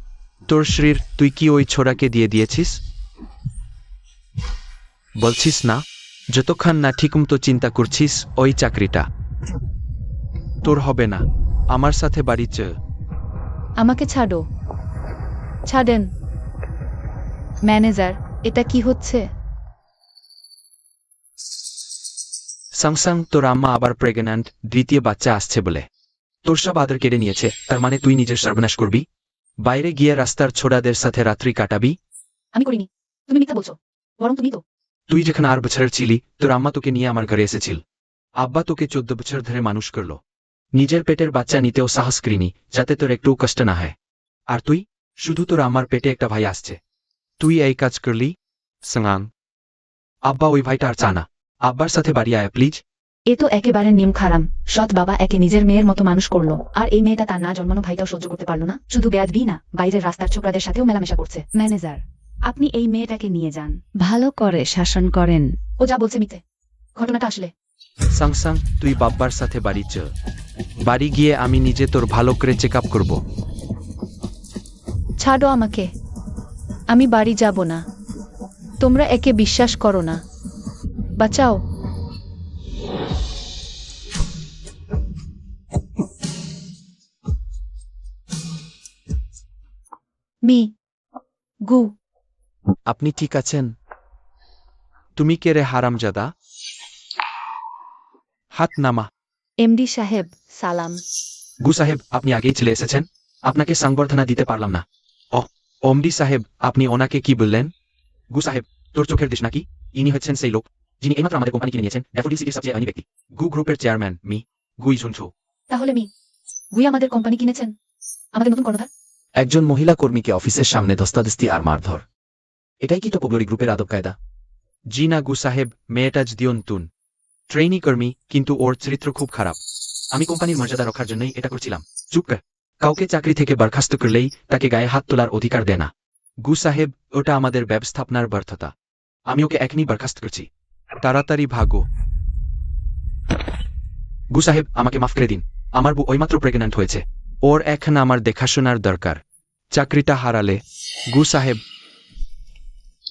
তোর শরীর তুই কি ওই ছোড়াকে দিয়ে দিয়েছিস? বলছিস না? যতক্ষণ না ঠিকমতো চিন্তা করছিস ওই চাকরিটা তোর হবে না। আমার সাথে বাড়ি চল। আমাকে ছাড়ো। ছাড়েন। ম্যানেজার, এটা কি হচ্ছে? সাংসাং তোর আম্মা আবার প্রেগন্যান্ট, দ্বিতীয় বাচ্চা আসছে বলে তোর সব আদর কেড়ে নিয়েছে। তার মানে তুই নিজের সর্বনাশ করবি? বাইরে গিয়ে রাস্তার ছোড়াদের সাথে রাত্রি কাটাবি? আমি করিনি। তুমি মিথ্যা বলছো। বরং তুমি তো। তুই যেখানে 8 বছরের ছিলি তোর আম্মা তোকে নিয়ে আমার ঘরে এসেছিল। আব্বা তোকে 14 বছর ধরে মানুষ করলো। নিজের পেটের বাচ্চা নিতেও সাহস করিনি যাতে তোর একটু কষ্ট না হয়। আর তুই শুধু তোর আমার পেটে একটা ভাই আসছে, তুই এই কাজ করলি? সাং, আব্বা ওই ভাইটা আর চানা। আব্বার সাথে বাড়ি আয় প্লিজ। এ তো একেবারে নিয়ম খারাম। সৎ বাবা একে নিজের মেয়ের মতো মানুষ করলো, আর এই মেয়েটা তার না জন্মানো ভাইটাও সহ্য করতে পারলো না। শুধু বেয়াদবি না, বাইরের রাস্তার ছোকরাদের সাথেও মেলামেশা করছে। ম্যানেজার, আপনি এই মেয়েটাকে নিয়ে যান। ভালো করে শাসন করেন। ও যা বলছে মিথ্যে। ঘটনাটা আসলে সাংসাং তুই বাব্বার সাথে বাড়ি চল। বাড়ি গিয়ে আমি নিজে তোর ভালো করে চেক আপ করবো। ছাড়ো আমাকে। আমি বাড়ি যাব না। তোমরা একে বিশ্বাস করো না। বাঁচাও। মি গু। আপনি ঠিক আছেন? তুমি কে রে হারামজাদা? হাত নামা। এমডি সাহেব, সালাম। গু সাহেব, আপনি আগেই চলে এসেছেন। আপনাকে সংবর্ধনা দিতে পারলাম না। ওমডি সাহেব, আপনি ওনাকে কি বললেন? গু সাহেব, তোর চোখের দেশ নাকি? ইনি হচ্ছেন সেই লোক যিনি এইমাত্র আমাদের কোম্পানি কিনে নিয়েছেন। ড্যাফোডিল সিটির সবচেয়ে ধনী ব্যক্তি, গু গ্রুপের চেয়ারম্যান মি গুই শুনছো? তাহলে গুই আমাদের কোম্পানি কিনেছেন। আমাদের নতুন কর্ণধার। একজন মহিলা কর্মীকে অফিসের সামনে ধস্তাধস্তি আর মারধর, এটাই কি টপ গ্লোরি গ্রুপের আদব কায়দা? জি না গু সাহেব, মেয়েটা দিয়ন্তুন ট্রেনি কর্মী, কিন্তু ওর চরিত্র খুব খারাপ। আমি কোম্পানির মর্যাদা রক্ষার জন্যই এটা করছিলাম। চুপ কর। কাউকে চাকরি থেকে বরখাস্ত করলেই তাকে গায়ে হাত তোলার অধিকার দেয় না। গু সাহেব, ওটা আমাদের ব্যবস্থাপনার ব্যর্থতা। আমি ওকে এখনই বরখাস্ত করছি। তাড়াতাড়ি ভাগো। গু সাহেব, আমাকে মাফ করে দিন। আমার বউ ওইমাত্র প্রেগন্যান্ট হয়েছে। ওর এখন আমার দেখাশোনার দরকার। চাকরিটা হারালে গু সাহেব।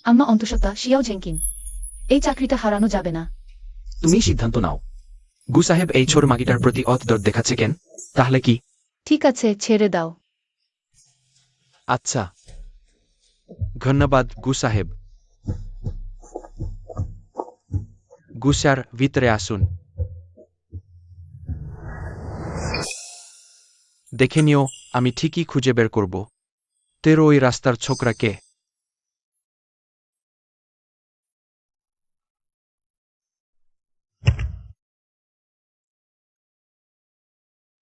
আম্মা অন্তঃসত্ত্বা শিয়াও জেঙ্কিন। এই চাকরিটা হারানো যাবে না। তুমি সিদ্ধান্ত নাও। গু সাহেব এই ছোট মাগিটার প্রতি অতদর দেখাচ্ছে কেন? তাহলে কি? ঠিক আছে, ছেড়ে দাও। আচ্ছা, ধন্যবাদ গু সাহেব। গু স্যার, ভিতরে আসুন। দেখে নিও, আমি ঠিকই খুঁজে বের করব তেরো ওই রাস্তার ছোকরাকে।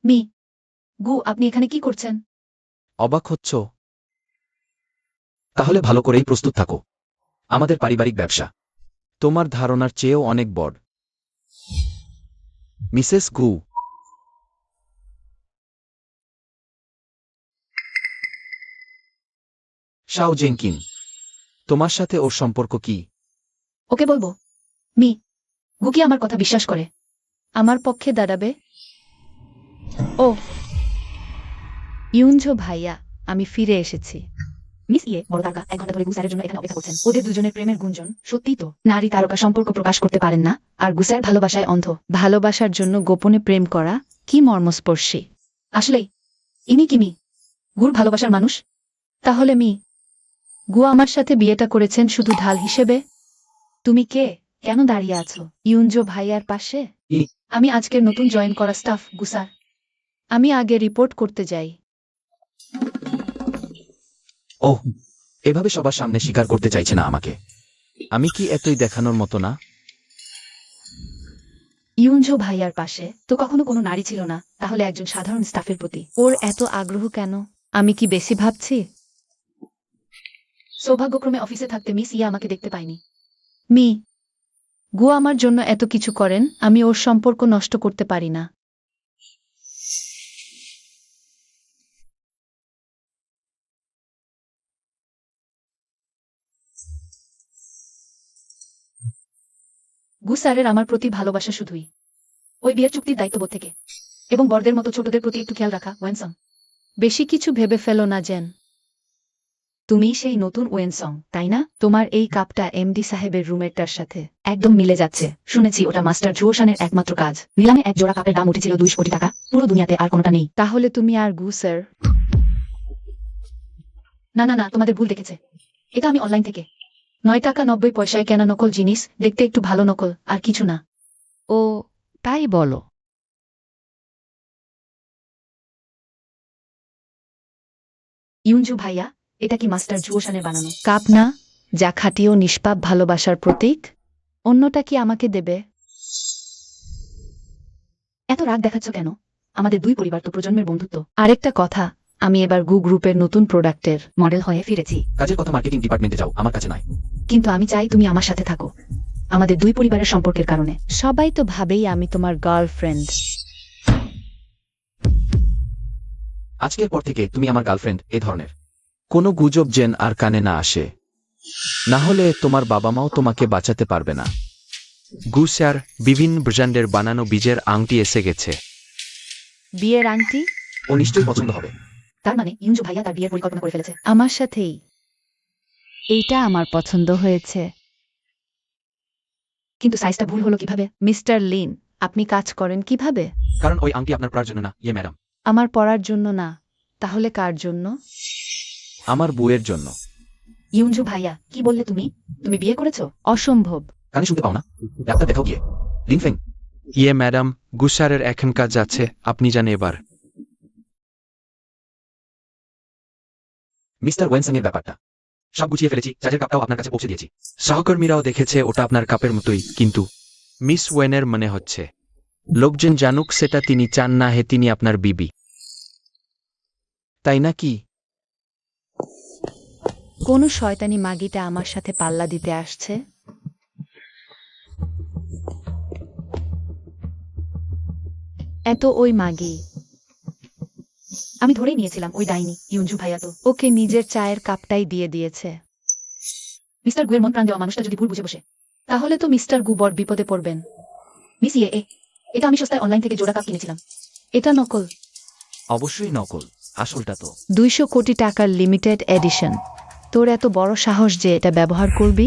মি, গু, আপনি এখানে কি করছেন? অবাক হচ্ছ? তাহলে ভালো করেই প্রস্তুত থাকো। আমাদের পারিবারিক ব্যবসা তোমার ধারণার চেয়েও অনেক বড়। মিসেস গু, শাও জেঙ্কিন, তোমার সাথে ওর সম্পর্ক কি? ওকে বলবো। মি, গু কি আমার কথা বিশ্বাস করে? আমার পক্ষে দাঁড়াবে? ও, ইউনঝো ভাইয়া, আমি ফিরে এসেছি। মিস ইয়ে, বড় তারকা 1 ঘন্টা ধরে গু স্যারের জন্য এখানে অপেক্ষা করছেন। ওদের দুজনের প্রেমের গুঞ্জন সত্যিই তো। নারী তারকা সম্পর্ক প্রকাশ করতে পারেন না, আর গু স্যার ভালোবাসায় অন্ধ। ভালোবাসার জন্য গোপনে প্রেম করা কি মর্মস্পর্শী। আসলেই, ইনি কি মি, গুর ভালোবাসার মানুষ? তাহলে মি, গু আমার সাথে বিয়েটা করেছেন শুধু ঢাল হিসেবে? তুমি কে? কেন দাঁড়িয়ে আছো? ইউনজো ভাইয়ার পাশে? আমি আজকের নতুন জয়েন করা স্টাফ, গু স্যার। আমি আগে রিপোর্ট করতে যাই। ওহ, এভাবে সবার সামনে স্বীকার করতে চাইছে না আমাকে। আমি কি এতই দেখানোর মতো না? ইউনঝো ভাইয়ার পাশে তো কখনো কোনো নারী ছিল না, তাহলে একজন সাধারণ স্টাফের প্রতি ওর এত আগ্রহ কেন? আমি কি বেশি ভাবছি? সৌভাগ্যক্রমে অফিসে থাকতে মিস ইয়া আমাকে দেখতে পায়নি। মি, গু আমার জন্য এত কিছু করেন, আমি ওর সম্পর্ক নষ্ট করতে পারি না। গু স্যারের আমার প্রতি ভালোবাসা শুধুই ওই বিয়ের চুক্তির দায়িত্ববোধ থেকে, এবং বড়দের মতো ছোটদের প্রতি একটু খেয়াল রাখা। ওয়েনসং, বেশি কিছু ভেবে ফেলো না জেন। তুমি সেই নতুন ওয়েনসং, তাই না? তোমার এই কাপটা এমডি সাহেবের রুমেরটার সাথে একদম মিলে যাচ্ছে। শুনেছি ওটা মাস্টার জুওশানের একমাত্র কাজ। নিলামে এক জোড়া কাপের দাম উঠেছিল 200 কোটি টাকা। পুরো দুনিয়াতে আর কোনোটা নেই। তাহলে তুমি আর গু স্যার? না না না, তোমাদের ভুল দেখেছে। এটা আমি অনলাইন থেকে 9 টাকা 90 পয়সায় কেনা নকল জিনিস, দেখতে একটু ভালো নকল, আর কিছু না। ও, তাই বলো? ইউনজু ভাইয়া, এটা কি মাস্টার জুওশানের বানানো? কাপ না, যা খাঁটি ও নিষ্পাপ ভালোবাসার প্রতীক। অন্যটা কি আমাকে দেবে? এত রাগ দেখাচ্ছ কেন? আমাদের দুই পরিবার তো প্রজন্মের বন্ধুত্ব। আরেকটা কথা, আমি এবার গু গ্রুপের নতুন প্রোডাক্টের মডেল হয়ে ফিরেছি। কাজের কথা মার্কেটিং ডিপার্টমেন্টে যাও, আমার কাছে নয়। কিন্তু আমি চাই তুমি আমার সাথে থাকো, আমাদের দুই পরিবারের সম্পর্কের কারণে। সবাই তো ভাবেই আমি তোমার গার্লফ্রেন্ড। আজকের পর থেকে তুমি আমার গার্লফ্রেন্ড। এ ধরনের কোনো গুজব যেন আর কানে না আসে, না হলে তোমার বাবা মাও তোমাকে বাঁচাতে পারবে না। গু স্যার, বিভিন্ন ব্র্যান্ডের বানানো বীজের আংটি এসে গেছে। বিয়ের আংটি? ও নিশ্চয়ই পছন্দ হবে। তার মানে ইউনজু ভাইয়া তার বিয়ের পরিকল্পনা করে ফেলেছে। আমার সাথেই। এইটা আমার পছন্দ হয়েছে। কিন্তু সাইজটা ভুল হলো কিভাবে? মিস্টার লিন, আপনি কাজ করেন কিভাবে? কারণ ওই আংটি আপনার পড়ার জন্য না, ইয়ে ম্যাডাম। আমার পড়ার জন্য না, তাহলে কার জন্য? আমার বউয়ের জন্য। ইউনজু ভাইয়া, কি বললে তুমি? তুমি বিয়ে করেছো? অসম্ভব। কানে শুনতে পাও না? ডাক্তার দেখাও গিয়ে। লিনফেং, ইয়ে ম্যাডাম, গু স্যারের এখন কাজ আছে, আপনি জানে এবার। মিস্টার ওয়েনসং এর ব্যাপারটা সব গুছিয়ে ফেলেছি, চার্জের কাপটাও আপনার কাছে পৌঁছে দিয়েছি। সহকর্মীরাও দেখেছে ওটা আপনার কাপের মতোই, কিন্তু মিস ওয়েনের মনে হচ্ছে লোকজন জানুক সেটা তিনি চান না। হে, তিনি আপনার বিবি, তাই নাকি? কোন শয়তানি মাগিটা আমার সাথে পাল্লা দিতে আসছে? এত ওই মাগি। আমি ধরেই নিয়েছিলাম ওই ডাইনি। ইউনজু ভাইয়া তো ওকে নিজের চায়ের কাপটাই দিয়ে দিয়েছে। মিস্টার গুয়ের মন প্রাণ দেওয়া মানুষটা যদি ভুল বুঝে বসে, তাহলে তো মিস্টার গু বড় বিপদে পড়বেন। মিস ইয়ে, এটা আমি সস্তায় অনলাইন থেকে জোড়া কাপ কিনেছিলাম। এটা নকল। অবশ্যই নকল, আসলটা তো 200 কোটি টাকার লিমিটেড এডিশন। তোর এত বড় সাহস যে এটা ব্যবহার করবি?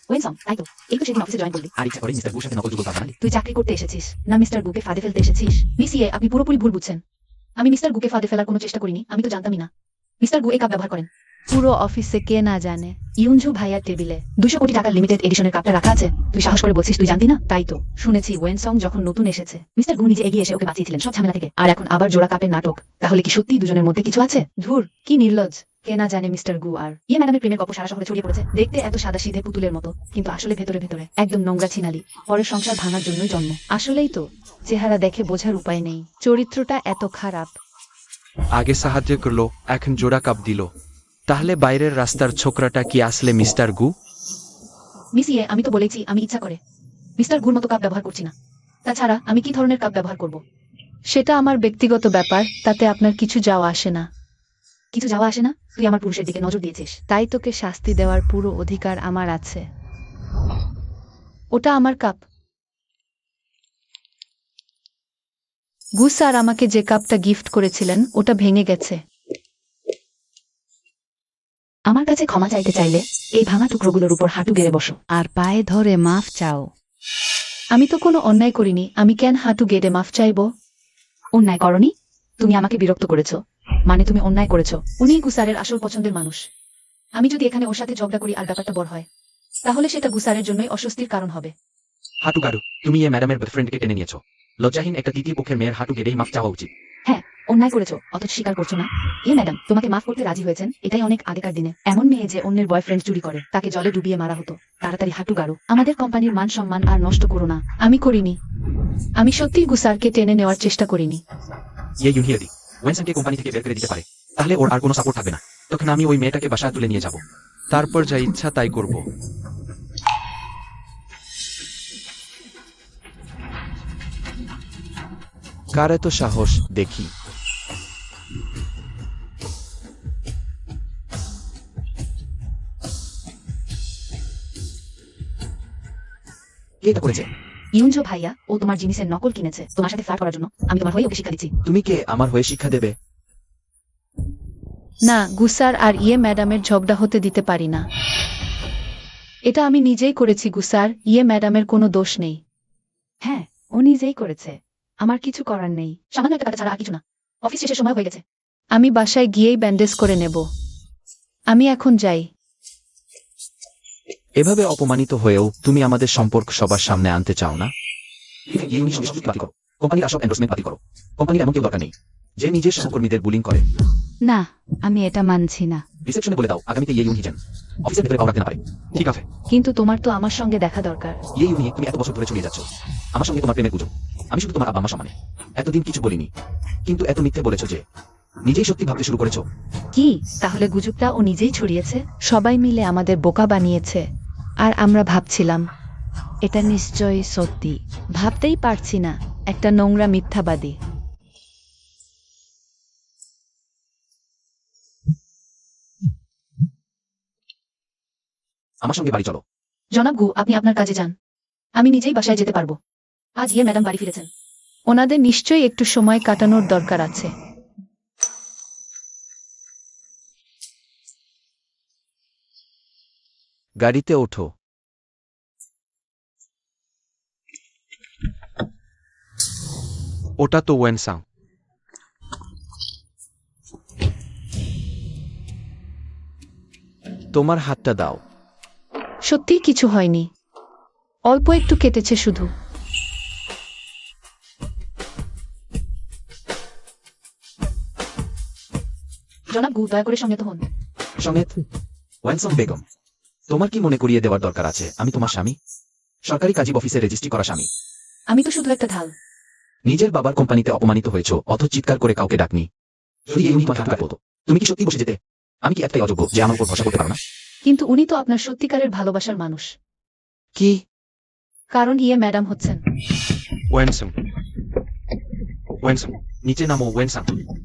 ওয়েনসং, তাই তো, এই তো সেদিন অফিসে জয়েন করলি। আর ইচ্ছা করে মিস্টার গুর সাথে নকল যুগল বানালি। তুই চাকরি করতে এসেছিস, না মিস্টার গুকে ফাঁদে ফেলতে এসেছিস? মিস ইয়ে, আপনি পুরোপুরি ভুল বুঝছেন। আমি মিস্টার গুকে ফাঁদে ফেলার কোনো চেষ্টা করিনি, আমি তো জানতামই না মিস্টার গু এই কাপ ব্যবহার করেন। পুরো অফিসে কে না জানে? ইউনঝু ভাইয়ার টেবিলে 200 কোটি টাকার লিমিটেড এডিশনের কাপটা রাখা আছে। তুই সাহস করে বলছিস তুই জানতি না? তাই তো শুনেছি ওয়েনসং যখন নতুন এসেছে মিস্টার গু নিজে এগিয়ে এসে ওকে বাঁচিয়েছিলেন সব ঝামেলা থেকে, আর এখন আবার জোড়া কাপের নাটক। তাহলে কি সত্যি দুজনের মধ্যে কিছু আছে? ধুর, কি নির্লজ্জ। কে না জানে মিস্টার গু আর ইয়ে ম্যাডামের প্রেমের গল্প সারা শহরে ছড়িয়ে পড়েছে। দেখতে এত সাদাসিধে পুতুলের মতো, কিন্তু আসলে ভেতরে ভেতরে একদম নোংরা ছিনালি। পরের সংসার ভাঙার জন্যই জন্ম। আসলেই তো, চেহারা দেখে বোঝার উপায় নেই চরিত্রটা এত খারাপ। আগে সাহায্য করলো, এখন জোড়া কাপ দিল। তাহলে বাইরের রাস্তার ছোকরাটা কি আসলে মিস্টার গু? মিস ইয়ে, আমি তো বলেছি আমি ইচ্ছা করে মিস্টার গুর মতো কাপ ব্যবহার করছি না। তাছাড়া আমি কি ধরনের কাপ ব্যবহার করব? সেটা আমার ব্যক্তিগত ব্যাপার, তাতে আপনার কিছু যাওয়া আসে না। কিছু যাওয়া আসে না? তুই আমার পুরুষের দিকে নজর দিয়েছিস। তাই তোকে শাস্তি দেওয়ার পুরো অধিকার আমার আছে। ওটা আমার কাপ। গু স্যার আমাকে যে কাপটা গিফট করেছিলেন ওটা ভেঙে গেছে। আমার কাছে ক্ষমা চাইতে চাইলে এই ভাঙা টুকরোগুলোর উপর হাঁটু গেড়ে বসো। আর পায়ে ধরে মাফ চাও। আমি তো কোনো অন্যায় করিনি, আমি কেন হাঁটু গেড়ে মাফ চাইব? অন্যায় করনি? তুমি আমাকে বিরক্ত করেছো, মানে তুমি অন্যায় করেছো। উনি গুসারের আসল পছন্দের মানুষ। আমি যদি এখানে ওর সাথে ঝগড়া করি আর ব্যাপারটা বড় হয়, তাহলে সেটা গুসারের জন্যই অস্বস্তির কারণ হবে। হাঁটু গাড়ু, তুমি এই ম্যাডামের বয়ফ্রেন্ডকে টেনে নিয়েছো। লজ্জাহীন একটা তৃতীয় পক্ষের মেয়ের হাঁটু গেড়েই মাফ চাওয়া উচিত। হ্যাঁ, অন্যায় করেছো, অথচ স্বীকার করছো না। ইয়ে ম্যাডাম, তোমাকে মাফ করতে রাজি হয়েছেন, এটাই অনেক আগেকার দিনে। এমন মেয়ে যে অন্যের বয়ফ্রেন্ড চুরি করে তাকে জলে ডুবিয়ে মারা হতো। তাড়াতাড়ি হাঁটু গাড়ো, আমাদের কোম্পানির মান সম্মান আর নষ্ট করো না। আমি করিনি, আমি সত্যিই গুসারকে টেনে নেওয়ার চেষ্টা করিনি। ইয়ে ইউনিয়রি, ওয়েনসনকে কোম্পানি থেকে বের করে দিতে পারে, তাহলে ওর আর কোনো সাপোর্ট থাকবে না। তখন আমি ওই মেয়েটাকে বাসায় তুলে নিয়ে যাব। তারপর যা ইচ্ছা তাই করব। কার এত সাহস দেখি? কে এটা করেছে? ইউনঝো ভাইয়া, ও তোমার জিনিসের নকল কিনেছে তোমার সাথে ফ্লার্ট করার জন্য। আমি তোমার হয়ে ওকে শিক্ষা দিচ্ছি। তুমি কে আমার হয়ে শিক্ষা দেবে? না, গুসার আর ইয়ে ম্যাডামের ঝগড়া হতে দিতে পারি না। এটা আমি নিজেই করেছি গুসার, ইয়ে ম্যাডামের কোনো দোষ নেই। হ্যাঁ, ও নিজেই করেছে, আমার কিছু করার নেই। সামান্য একটা টাকা ছাড়া আর কিছু না। অফিস শেষের সময় হয়ে গেছে। আমি বাসায় গিয়েই ব্যান্ডেজ করে নেব। আমি এখন যাই। এভাবে অপমানিত হয়েও তুমি আমাদের সম্পর্ক সবার সামনে আনতে চাও না? ইউনির সঙ্গে সংযুক্তি বাতিল করো, কোম্পানির আসব এন্ডোর্সমেন্ট বাতিল করো। কোম্পানির এমন কেউ দরকার নেই যে নিজের সহকর্মীদের বুলিং করে। না, আমি এটা মানছি না। রিসেপশনে বলে দাও আগামীতে ইয়ে ইউনি যান অফিসের ভেতরে পাওয়া রাখতে না পারে। ঠিক আছে। কিন্তু তোমার তো আমার সঙ্গে দেখা দরকার। ইয়ে ইউনি, তুমি এত বছর ধরে চলে যাচ্ছ আমার সঙ্গে তোমার প্রেমের গুজব। আমি শুধু তোমার আব্বা আম্মা সমানে এতদিন কিছু বলিনি, কিন্তু এত মিথ্যে বলেছো যে নিজেই সত্যি ভাবতে শুরু করেছো। কি তাহলে গুজবটা ও নিজেই ছড়িয়েছে? সবাই মিলে আমাদের বোকা বানিয়েছে, আর আমরা ভাবছিলাম এটা নিশ্চয়ই সত্যি। ভাবতেই পারছি না, একটা নোংরা মিথ্যাবাদী। আমার সঙ্গে বাড়ি চলো। জনাব গু, আপনি আপনার কাজে যান, আমি নিজেই বাসায় যেতে পারবো। আজ ইয়ে ম্যাডাম বাড়ি ফিরেছেন। ওনাদের নিশ্চয়ই একটু সময় কাটানোর দরকার আছে। গাড়িতে ওঠো। ওটা তো ওয়েনসাং। তোমার হাতটা দাও। সত্যিই কিছু হয়নি, অল্প একটু কেটেছে শুধু। জনাব গু, দয়া করে সঙ্গে তো হন। সমেত ওয়েনসং বেগম, তোমার কি মনে করিয়ে দেওয়ার দরকার আছে আমি তোমার স্বামী? সরকারি কাজী অফিসে রেজিস্ট্রি করা স্বামী। আমি তো শুধু একটা ঢাল। নিজের বাবার কোম্পানিতে অপমানিত হয়েছো, অথচ চিৎকার করে কাউকে ডাকনি। যদি এই তোমার হাঁটু বলতো, তুমি কি সত্যি বসে যেতে? আমি কি একটাই অযোগ্য যে আমার উপর ভরসা করতে পারো না? কিন্তু উনি তো আপনার সত্যিকারের ভালোবাসার মানুষ। কি? কারণ ইয়ে ম্যাডাম হচ্ছেন। ওয়েনসং, ওয়েনসং, নিচে নামো। ওয়েনসং,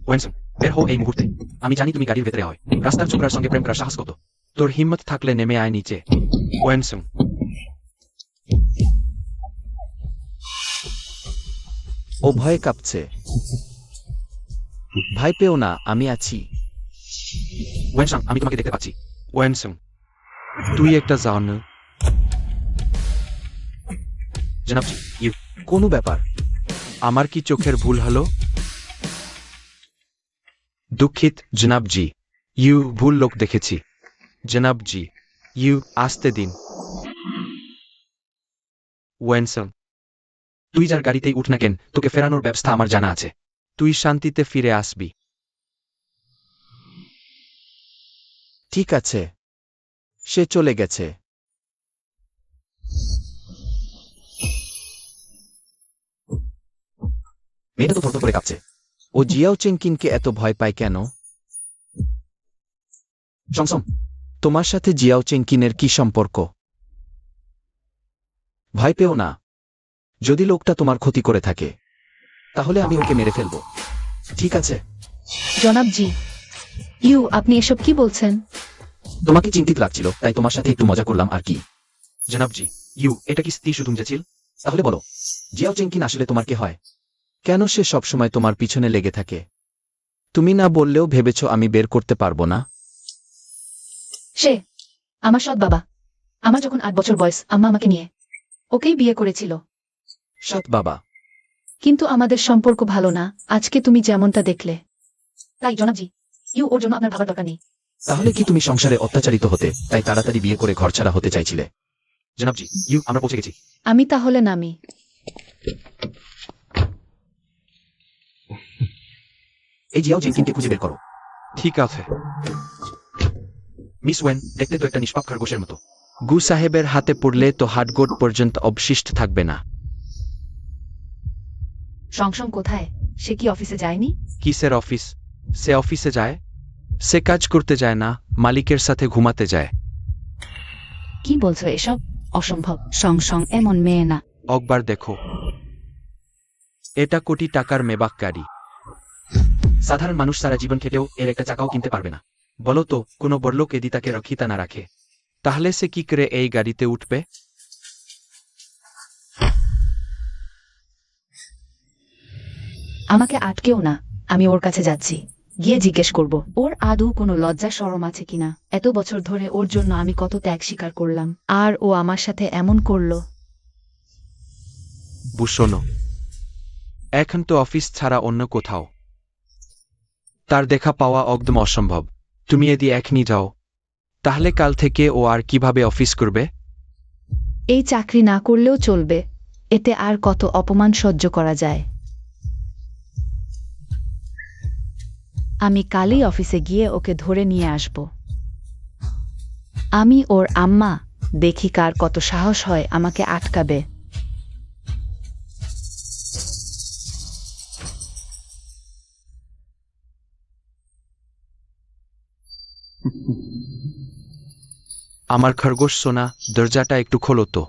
ওয়েনসং, বের হও এই মুহূর্তে। আমি জানি তুমি গাড়ির ভেতরে হয়। রাস্তার ছোকরার সঙ্গে প্রেম করার সাহস কত? তোর হিম্মত থাকলে নেমে আয় নিচে। ওয়েনসং। ও ভয়ে কাঁপছে। ভয় পেও না, আমি আছি। ওয়েনসাং, আমি তোমাকে দেখতে পাচ্ছি। ওয়েনসাং, তুই একটা যাও না। জনাবজি, ইউ। কোনো ব্যাপার? আমার কি চোখের ভুল হলো? দুঃখিত জনাবজি, ইউ ভুল লোক দেখেছি। জনাবজি, ইউ আসতে দিন। ওয়েনসাং, তুই যার গাড়িতেই উঠ না কেন, তোকে ফেরানোর ব্যবস্থা আমার জানা আছে। তুই শান্তিতে ফিরে আসবি। ঠিক আছে, সে চলে গেছে। মেয়েটা তো থরথর করে কাঁপছে। ও জিয়াও চেংকিনকে এত ভয় পায় কেন? সংসম, তোমার সাথে জিয়াও চেংকিনের কি সম্পর্ক? ভয় পেও না। যদি লোকটা তোমার ক্ষতি করে থাকে, তাহলে আমি ওকে মেরে ফেলব। ঠিক আছে? জনাব জি। ইউ, আপনি এসব কি বলছেন? তোমাকে চিন্তিত লাগছিল, তাই তোমার সাথে একটু মজা করলাম আর কি। জনাবজি, ইউ, এটা কি স্ত্রী শুধু ছিল? তাহলে বলো, জিয়াও চেংকিন আসলে তোমার কে হয়? কেন সে সবসময় তোমার পিছনে লেগে থাকে? তুমি না বললেও ভেবেছ আমি বের করতে পারবো না? সে আমার সৎ বাবা। আমার যখন 8 বছর বয়স, আম্মা আমাকে নিয়ে ওকেই বিয়ে করেছিল। সৎ বাবা? কিন্তু আমাদের সম্পর্ক ভালো না, আজকে তুমি যেমনটা দেখলে। তাই জনাবজি, ইউ, ওর জন্য আপনার ভাবার দরকার নেই। তাহলে কি তুমি সংসারে অত্যাচারিত হতে, তাই তাড়াতাড়ি বিয়ে করে ঘরছাড়া হতে চাইছিলে? জনাবজি, ইউ, আমরা পৌঁছে গেছি। আমি তাহলে নামি। এই জিয়াও চেংকিনকে খুঁজে বের করো। ঠিক আছে। মিস ওয়েন, দেখতে তো একটা নিষ্পাপ খরগোশের মতো। গু সাহেবের হাতে পড়লে তো হাটগোট পর্যন্ত অবশিষ্ট থাকবে না। সংসং কোথায়? সে কি অফিসে যায়নি? কিসের অফিস? সে অফিসে যায়? সে কাজ করতে যায় না, মালিকের সাথে ঘুমাতে যায়। কি বলছো এসব? অসম্ভব। সংসং এমন মেয়ে না। একবার দেখো, এটা কোটি টাকার মেবাক গাড়ি। সাধারণ মানুষ সারা জীবন খেটেও এর একটা চাকাও কিনতে পারবে না। বলো তো, কোনো বড়লোক এদি তাকে রক্ষিতা না রাখে, তাহলে সে কি করে এই গাড়িতে উঠবে? আমাকে আটকেও না, আমি ওর কাছে যাচ্ছি। গিয়ে জিজ্ঞেস করব ওর আদৌ কোনো লজ্জা শরম আছে কিনা। এত বছর ধরে ওর জন্য আমি কত ত্যাগ স্বীকার করলাম, আর ও আমার সাথে এমন করলো। বুঝোনো, এখন তো অফিস ছাড়া অন্য কোথাও তার দেখা পাওয়া একদম অসম্ভব। তুমি যদি এখনই যাও, তাহলে কাল থেকে ও আর কিভাবে অফিস করবে? এই চাকরি না করলেও চলবে, এতে আর কত অপমান সহ্য করা যায়। আমি কালই অফিসে গিয়ে ওকে ধরে নিয়ে আসব। আমি ওর আম্মা, দেখি কার কত সাহস হয় আমাকে আটকাবে। আমার খরগোশ সোনা, দরজাটা একটু খোলো তো।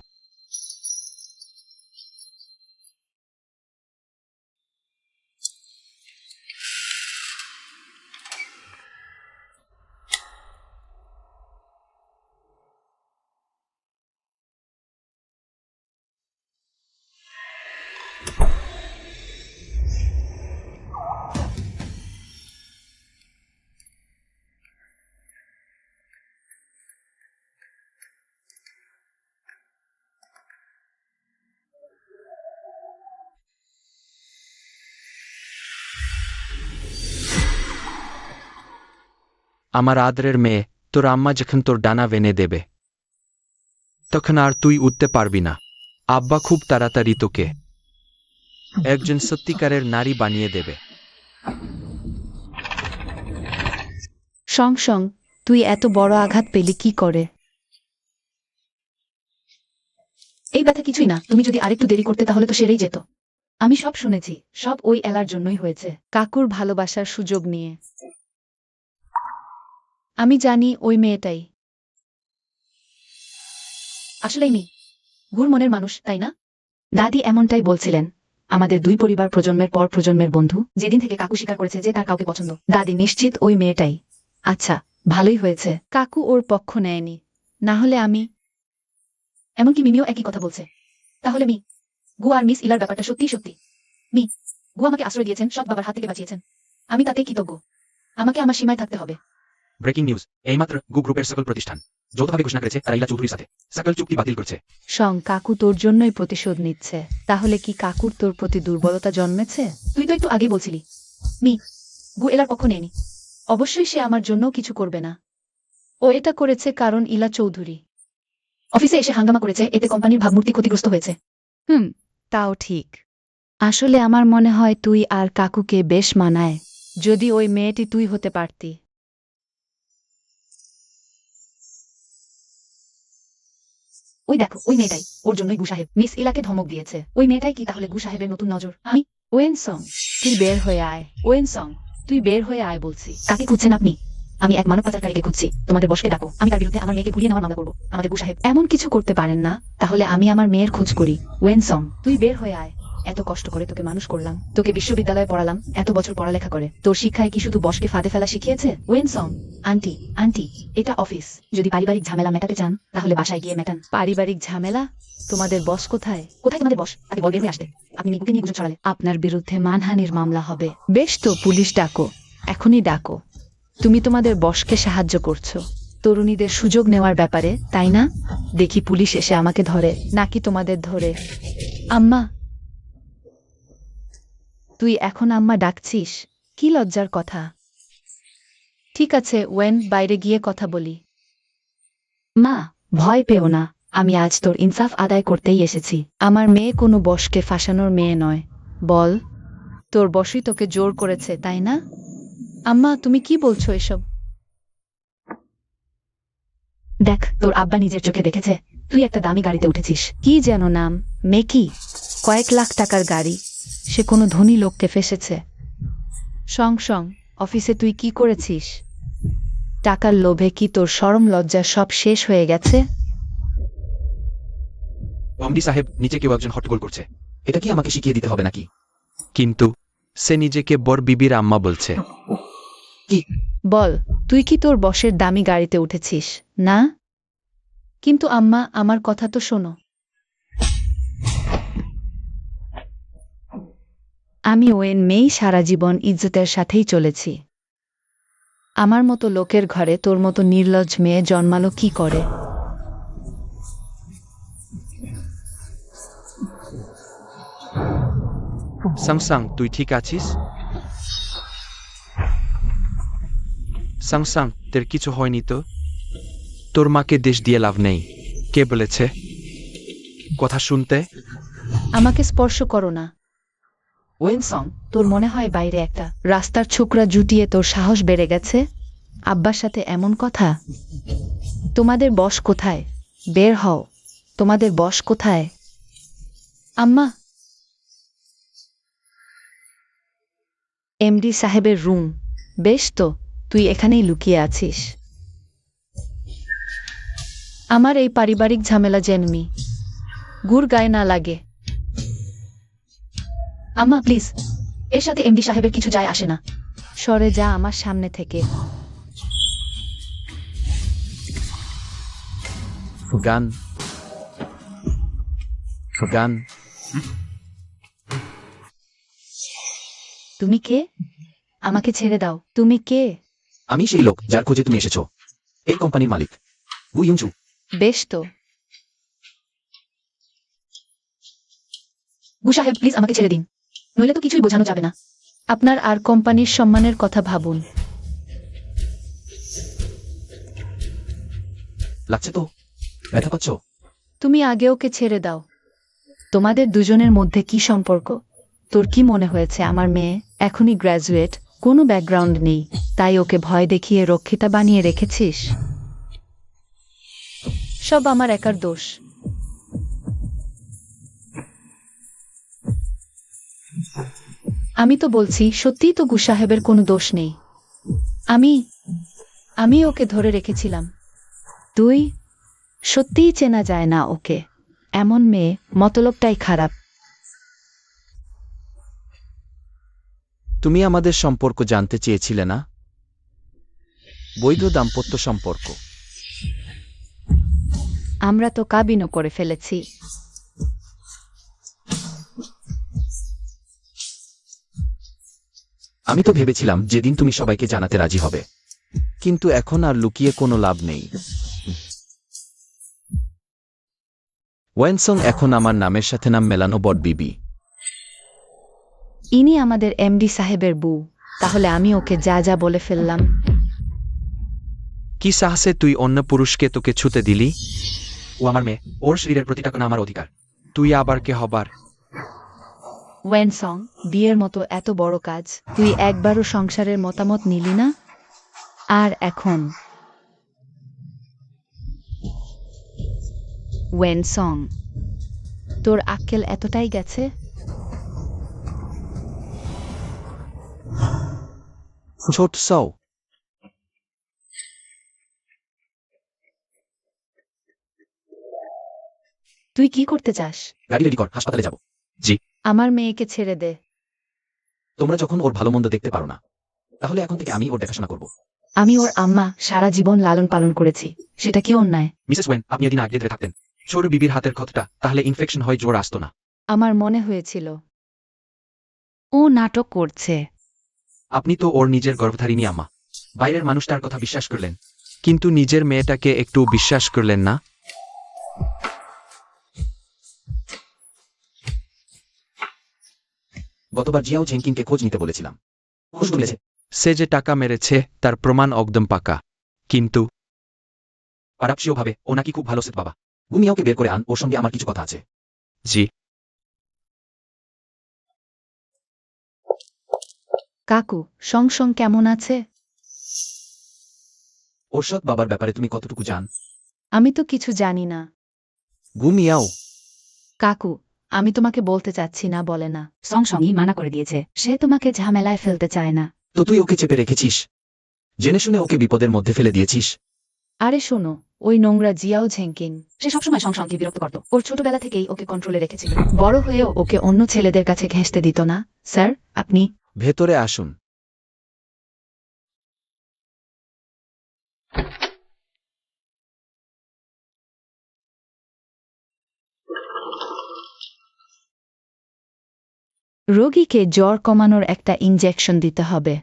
আমার আদরের মেয়ে, তোর আম্মা যখন তোর ডানা ভেনে দেবে, তখন আর তুই উঠতে পারবি না। আব্বা খুব তাড়াতাড়ি তোকে একজন সত্যিকারের নারী বানিয়ে দেবে। সংসং, তুই এত বড় আঘাত পেলি কি করে? এই ব্যথা কিছুই না, তুমি যদি আরেকটু দেরি করতে তাহলে তো সেরেই যেত। আমি সব শুনেছি, সব ওই এলার জন্যই হয়েছে, কাকুর ভালোবাসার সুযোগ নিয়ে। আমি জানি ওই মেয়েটাই আসলেই মেয়ে। গুর মনের মানুষ, তাই না? দাদি এমনটাই বলছিলেন। আমাদের দুই পরিবার প্রজন্মের পর প্রজন্মের বন্ধু, যেদিন থেকে কাকু স্বীকার করেছে যে তার কাউকে পছন্দ, দাদি নিশ্চিত ওই মেয়েটাই। আচ্ছা, ভালোই হয়েছে কাকু ওর পক্ষ নেয়নি, না হলে আমি। এমনকি মিমিও একই কথা বলছে। তাহলে গু আর মিস ইলার ব্যাপারটা সত্যি সত্যি। গু আমাকে আশ্রয় দিয়েছেন, সৎ বাবার হাত থেকে বাঁচিয়েছেন। আমি তাতে কৃতজ্ঞ। আমাকে আমার সীমায় থাকতে হবে। ব্রেকিং নিউজ, এইমাত্র গু গ্রুপের সকল প্রতিষ্ঠান যৌথভাবে ঘোষণা করেছে তারা ইলা চৌধুরীর সাথে সকল চুক্তি বাতিল করছে। সং কাকু তোর জন্যই প্রতিশোধ নিচ্ছে। তাহলে কি কাকুর তোর প্রতি দুর্বলতা জন্মেছে? তুই তো একটু আগে বলছিলি গু এলার পক্ষ নেয়নি। অবশ্যই সে আমার জন্য কিছু করবে না। ও এটা করেছে কারণ ইলা চৌধুরী। অফিসে এসে হাঙ্গামা করেছে, এতে কোম্পানির ভাবমূর্তি ক্ষতিগ্রস্ত হয়েছে। তাও ঠিক। আসলে আমার মনে হয় তুই আর কাকুকে বেশ মানায়। যদি ওই মেয়েটি তুই হতে পারতি। ওই দেখো, ওই মেয়েটাই, ওর জন্যই গু সাহেব মিস ইলাকে ধমক দিয়েছে। ওই মেয়েটাই কি তাহলে গু সাহেবের নতুন নজর? আমি ওয়েন সং, তুই বের হয়ে আয়। ওয়েন সং, তুই বের হয়ে আয় বলছি। কাকে খুঁজছেন আপনি? আমি এক মানব পাচারকারীকে খুঁজছি। তোমাদের বসকে ডাকো, আমি তার বিরুদ্ধে আমার মেয়েকে ঘুরিয়ে নেওয়ার মামলা করবো। আমাদের গু সাহেব এমন কিছু করতে পারেন না। তাহলে আমি আমার মেয়ের খোঁজ করি। ওয়েন সং, তুই বের হয়ে আয়। এত কষ্ট করে তোকে মানুষ করলাম, তোকে বিশ্ববিদ্যালয়ে পড়ালাম, এত বছর পড়ালেখা করে তোর শিক্ষায় কি শুধু বসকে ফাঁদে ফেলা শিখিয়েছে? ওয়েন সং, আন্টি আন্টি, এটা অফিস। যদি পারিবারিক ঝামেলা মেটাতে চান তাহলে বাসায় গিয়ে মেটান। পারিবারিক ঝামেলা? তোমাদের বস কোথায়? কোথায় তোমাদের বস? আগে বল বের হয়ে আসতে। আপনি মিকুকে নিয়ে গুজব ছড়ালে। আপনার বিরুদ্ধে মানহানির মামলা হবে। বেশ তো, পুলিশ ডাকো, এখনই ডাকো। তুমি তোমাদের বসকে সাহায্য করছো তরুণীদের সুযোগ নেওয়ার ব্যাপারে, তাই না? দেখি পুলিশ এসে আমাকে ধরে নাকি তোমাদের ধরে। আম্মা, তুই এখন আম্মা ডাকছিস? কি লজ্জার কথা। ঠিক আছে ওয়েন, বাইরে গিয়ে কথা বলি। মা, ভয় পেও না, আমি আজ তোর ইনসাফ আদায় করতেই এসেছি। আমার মেয়ে কোনো বসকে ফাঁসানোর মেয়ে নয়। বল, তোর বসই তোকে জোর করেছে, তাই না? আম্মা, তুমি কি বলছো এসব? দেখ, তোর আব্বা নিজের চোখে দেখেছে তুই একটা দামি গাড়িতে উঠেছিস। কি যেন নাম? মেকি? কয়েক লাখ টাকার গাড়ি। সে কোনো ধনী লোককে ফেসেছে। সং সং, অফিসে তুই কি করেছিস? টাকার লোভে কি তোর শরম লজ্জা সব শেষ হয়ে গেছে? এমডি সাহেব, নিচে কেউ একজন হট্টগোল করছে। এটা কি আমাকে শিখিয়ে দিতে হবে নাকি? কিন্তু সে নিজেকে বর বিবির আম্মা বলছে। বল, তুই কি তোর বসের দামি গাড়িতে উঠেছিস? না? কিন্তু আম্মা, আমার কথা তো শোনো। আমি ওয়েন মেই সারা জীবন ইজ্জতের সাথেই চলেছি। আমার মতো লোকের ঘরে তোর মতো নির্লজ্জ মেয়ে জন্মালো কি করে? সাংসাং, তুই ঠিক আছিস? সাংসাং, তোর কিছু হয়নি তো? তোর মাকে দেশ দিয়ে লাভ নেই। কে বলেছে কথা শুনতে? আমাকে স্পর্শ করো না। ওয়েন সং, তোর মনে হয় বাইরে একটা রাস্তার ছোকরা জুটিয়ে তোর সাহস বেড়ে গেছে? আব্বার সাথে এমন কথা? তোমাদের বস কোথায়? বের হও। তোমাদের বস কোথায়? আম্মা, এমডি সাহেবের রুম। বেশ তো, তুই এখানেই লুকিয়ে আছিস। আমার এই পারিবারিক ঝামেলা জেনমি গুড় গায়ে না লাগে। আম্মা প্লিজ, এর সাথে এমডি সাহেবের কিছু যায় আসে না। সরে যা আমার সামনে থেকে। গান গান। তুমি কে? আমাকে ছেড়ে দাও। তুমি কে? আমি সেই লোক যার খোঁজে তুমি এসেছো। এই কোম্পানির মালিক গু ইউংচু। বেশ তো। গু সাহেব প্লিজ আমাকে ছেড়ে দিন, নইলে তো কিছুই বোঝানো যাবে না। আপনার আর কোম্পানির সম্মানের কথা ভাবুন। লাগছে তো? ব্যথা পাচ্ছ? তুমি আগে ওকে ছেড়ে দাও। তোমাদের দুজনের মধ্যে কি সম্পর্ক? তোর কি মনে হয়েছে আমার মেয়ে এখনই গ্র্যাজুয়েট, কোনো ব্যাকগ্রাউন্ড নেই, তাই ওকে ভয় দেখিয়ে রক্ষিতা বানিয়ে রেখেছিস? সব আমার একার দোষ। আমি তো বলছি, সত্যিই তো গু সাহেবের কোনো দোষ নেই। আমি ওকে ধরে রেখেছিলাম। তুই? সত্যিই চেনা যায় না ওকে। এমন মেয়ে, মতলবটাই খারাপ। তুমি আমাদের সম্পর্ক জানতে চেয়েছিলে না? বৈধ দাম্পত্য সম্পর্ক। আমরা তো কাবিনও করে ফেলেছি। আমি তো ভেবেছিলাম যেদিন তুমি সবাইকে জানাতে রাজি হবে কিন্তু এখন আর লুকিয়ে কোনো লাভ নেই। ওয়েনসং এখন আমার নামের সাথে নাম মেলানো বট বিবি। ইনি আমাদের এমডি সাহেবের বউ। তাহলে আমি ওকে যা যা বলে ফেললাম। কি সাহসে তুই অন্য পুরুষকে তোকে ছুতে দিলি? ও আমার মেয়ে, ওর শরীরের প্রতিটা কণা আমার অধিকার। তুই আবার কে হবার? ওয়েনসং, বিয়ের মতো এত বড় কাজ তুই একবারও সংসারের মতামত নিলি না, আর এখন ওয়েনসং, তোর আক্কেল এতটাই গেছে? ছোট সও, তুই কি করতে চাস? গাড়ি রেডি কর, হাসপাতালে যাব। জি। আমার মেয়েকে ছেড়ে দে। তোমরা যখন ওর ভালো মন্দ দেখতে পারো না, তাহলে এখন থেকে আমি ওর দেখাশোনা করব। আমি ওর আম্মা, সারা জীবন লালন পালন করেছি, সেটা কি অন্যায়? মিসেস ওয়েন, আপনি এদিন আগে ধরে থাকতেন ছোট বিবির হাতের ক্ষতটা, তাহলে ইনফেকশন হয়, জ্বর আসতো না। আমার মনে হয়েছিল ও নাটক করছে। আপনি তো ওর নিজের গর্ভধারিণী আম্মা, বাইরের মানুষটার কথা বিশ্বাস করলেন, কিন্তু নিজের মেয়েটাকে একটু বিশ্বাস করলেন না? গতবার জিয়াও জেনকিনকে খোঁজ নিতে বলেছিলাম, খোঁজ তুলেছে। সে যে টাকা মেরেছে তার প্রমাণ একদম পাকা। কিন্তু পারাপসীয়ভাবে ও নাকি খুব ভালো সেট বাবা। গুমিয়াওকে বের করে আন, ওর সঙ্গে আমার কিছু কথা আছে। জি। কাকু, সংসং কেমন আছে? ওর সৎ বাবার ব্যাপারে তুমি কতটুকু জান? আমি তো কিছু জানি না। গুমিয়াও, কাকু, আমি তোমাকে বলতে চাচ্ছি না বলে না। সংসংই মানা করে দিয়েছে, সে তোমাকে ঝামেলায় ফেলতে চায় না। তো তুই ওকে চেপে রেখেছিস, জেনে শুনে ওকে বিপদের মধ্যে ফেলে দিয়েছিস। আরে শোনো, ওই নোংরা জিয়াও ঝেঙ্কিন, সে সবসময় সংসংকে বিরক্ত করত। ওর ছোটবেলা থেকেই ওকে কন্ট্রোলে রেখেছিল। বড় হয়েও ওকে অন্য ছেলেদের কাছে ঘেঁষতে দিত না। স্যার, আপনি ভেতরে আসুন। রোগীকে জ্বর কমানোর একটা ইনজেকশন দিতে হবে।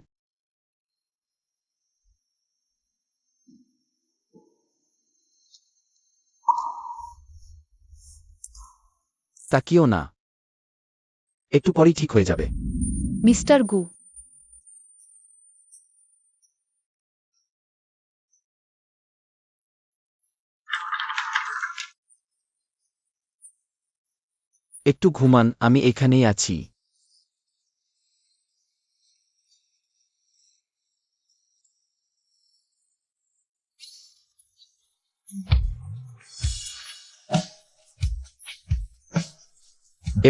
তাকিও না, একটু পরেই ঠিক হয়ে যাবে। মিস্টার গু, একটু ঘুমান, আমি এখানেই আছি।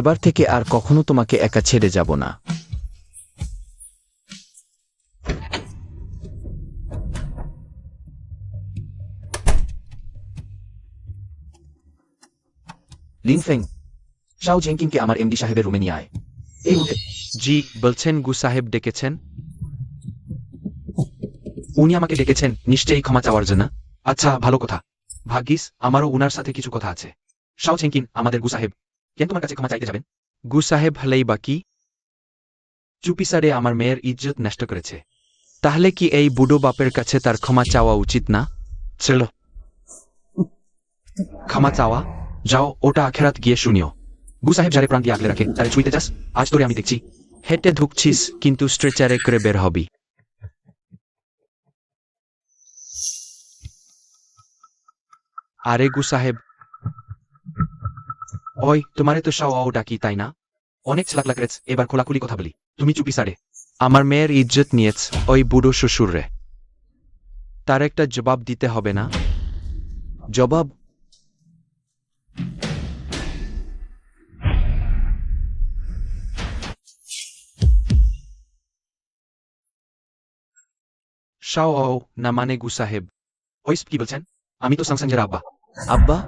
এবার থেকে আর কখনো তোমাকে একা ছেড়ে যাব না। লিনফেং, শাও জেনকিনকে আমার এমডি সাহেবের রুমে নিয়ে আয়। এই মুহূর্তে। জি বলছেন, গু সাহেব ডেকেছেন? উনি আমাকে ডেকেছেন নিশ্চয়ই ক্ষমা চাওয়ার জন্য। আচ্ছা, ভালো কথা। ভাগ্যিস আমারও উনার সাথে কিছু কথা আছে। শাও ছেঙ্কিন, আমাদের গু সাহেব কেন তোমার কাছে ক্ষমা চাইতে যাবেন? গু সাহেব হলেই বাকি চুপিসারে আমার মেয়ের ইজ্জত নষ্ট করেছে। তাহলে কি এই বুড়ো বাপের কাছে তার ক্ষমা চাওয়া উচিত না? চলো, ক্ষমা চাওয়া? যাও, ওটা আখেরাত গিয়ে শুনিও। গু সাহেব যারে প্রাণ দিয়ে আগলে রাখে তারে ছুঁইতে চাস? আজ তোরে আমি দেখছি। হেঁটে ঢুকছিস কিন্তু স্ট্রেচারে করে বের হবি। আরে গু সাহেব, ওই তোমারে তো শাও ডাকি, তাই না? অনেক ছলাক লাগরেছ, এবার খোলাখুলি কথা বলি। তুমি চুপি সারে আমার মেয়ের ইজ্জত নিয়েছ ওই বুড়ো শ্বশুররে, তার একটা জবাব দিতে হবে না? জবাব? শাও না মানে গু সাহেব? ওই কি বলছেন? আমি তো সংসংজের আব্বা। আব্বা?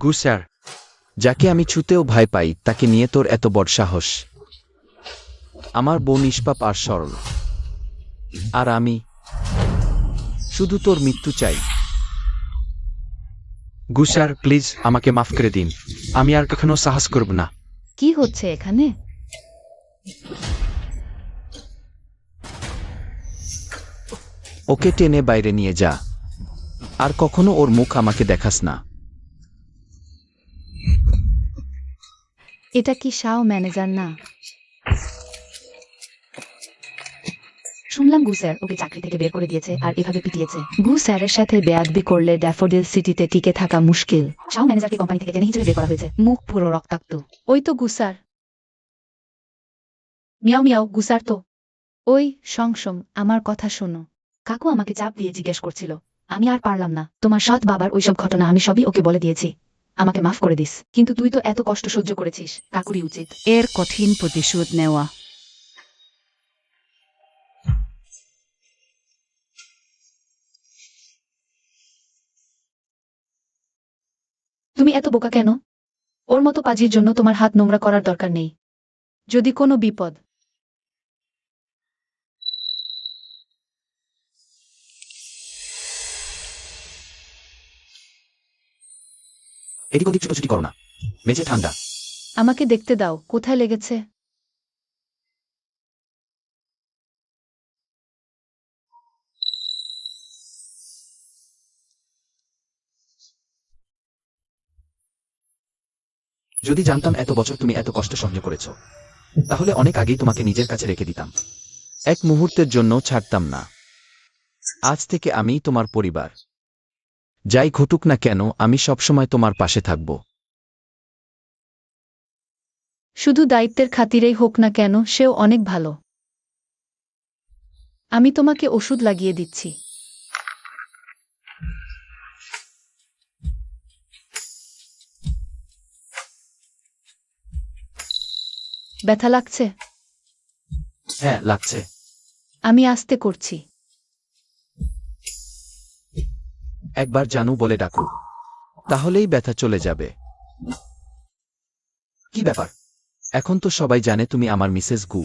গু স্যার, যাকে আমি ছুতেও ভয় পাই তাকে নিয়ে তোর এত বড় সাহস? আমার বউ নিষ্পাপ আর সরল, আর আমি শুধু তোর মৃত্যু চাই। গু স্যার প্লিজ আমাকে মাফ করে দিন, আমি আর কখনো সাহস করব না। কি হচ্ছে এখানে? ওকে টেনে বাইরে নিয়ে যা, আর কখনো ওর মুখ আমাকে দেখাস না। এটা কি শাও ম্যানেজার না? শুনলাম গু স্যার ওকে চাকরি থেকে বের করে দিয়েছে আর এভাবে পিটিয়েছে। গু স্যারের সাথে বেয়াদবি করলে ড্যাফোডিল সিটিতে টিকে থাকা মুশকিল। শাও ম্যানেজারকে কোম্পানি থেকে টেনে হিসেবে বের করা হয়েছে। মুখ পুরো রক্তাক্ত। ওই তো গুসার। মিয়াও মিয়াও, গু স্যার তো। ওই সংসং, আমার কথা শোনো। কাকু আমাকে চাপ দিয়ে জিজ্ঞেস করছিল, আমি আর পারলাম না। তোমার সৎ বাবার ওইসব ঘটনা আমি সবই ওকে বলে দিয়েছি। আমাকে মাফ করে দিস। কিন্তু তুই তো এত কষ্ট সহ্য করেছিস, কাকুরই উচিত এর কঠিন প্রতিশোধ নেওয়া। তুমি এত বোকা কেন? ওর মতো পাজির জন্য তোমার হাত নোংরা করার দরকার নেই। যদি কোনো বিপদ। এদিক ওদিক ছুটোছুটি করো না, মেঝে ঠান্ডা। আমাকে দেখতে দাও কোথায় লেগেছে। যদি জানতাম এত বছর তুমি এত কষ্ট সহ্য করেছো, তাহলে অনেক আগেই তোমাকে নিজের কাছে রেখে দিতাম। এক মুহূর্তের জন্য ছাড়তাম না। আজ থেকে আমি তোমার পরিবার। যাই ঘটুক না কেন, আমি সবসময় তোমার পাশে থাকব। শুধু দায়িত্বের খাতিরেই হোক না কেন, সেও অনেক ভালো। আমি তোমাকে ওষুধ লাগিয়ে দিচ্ছি। ব্যথা লাগছে? হ্যাঁ লাগছে। আমি আস্তে করছি। একবার জানু বলে ডাকো, তাহলেই ব্যথা চলে যাবে। কি ব্যাপার? এখন তো সবাই জানে তুমি আমার মিসেস গু।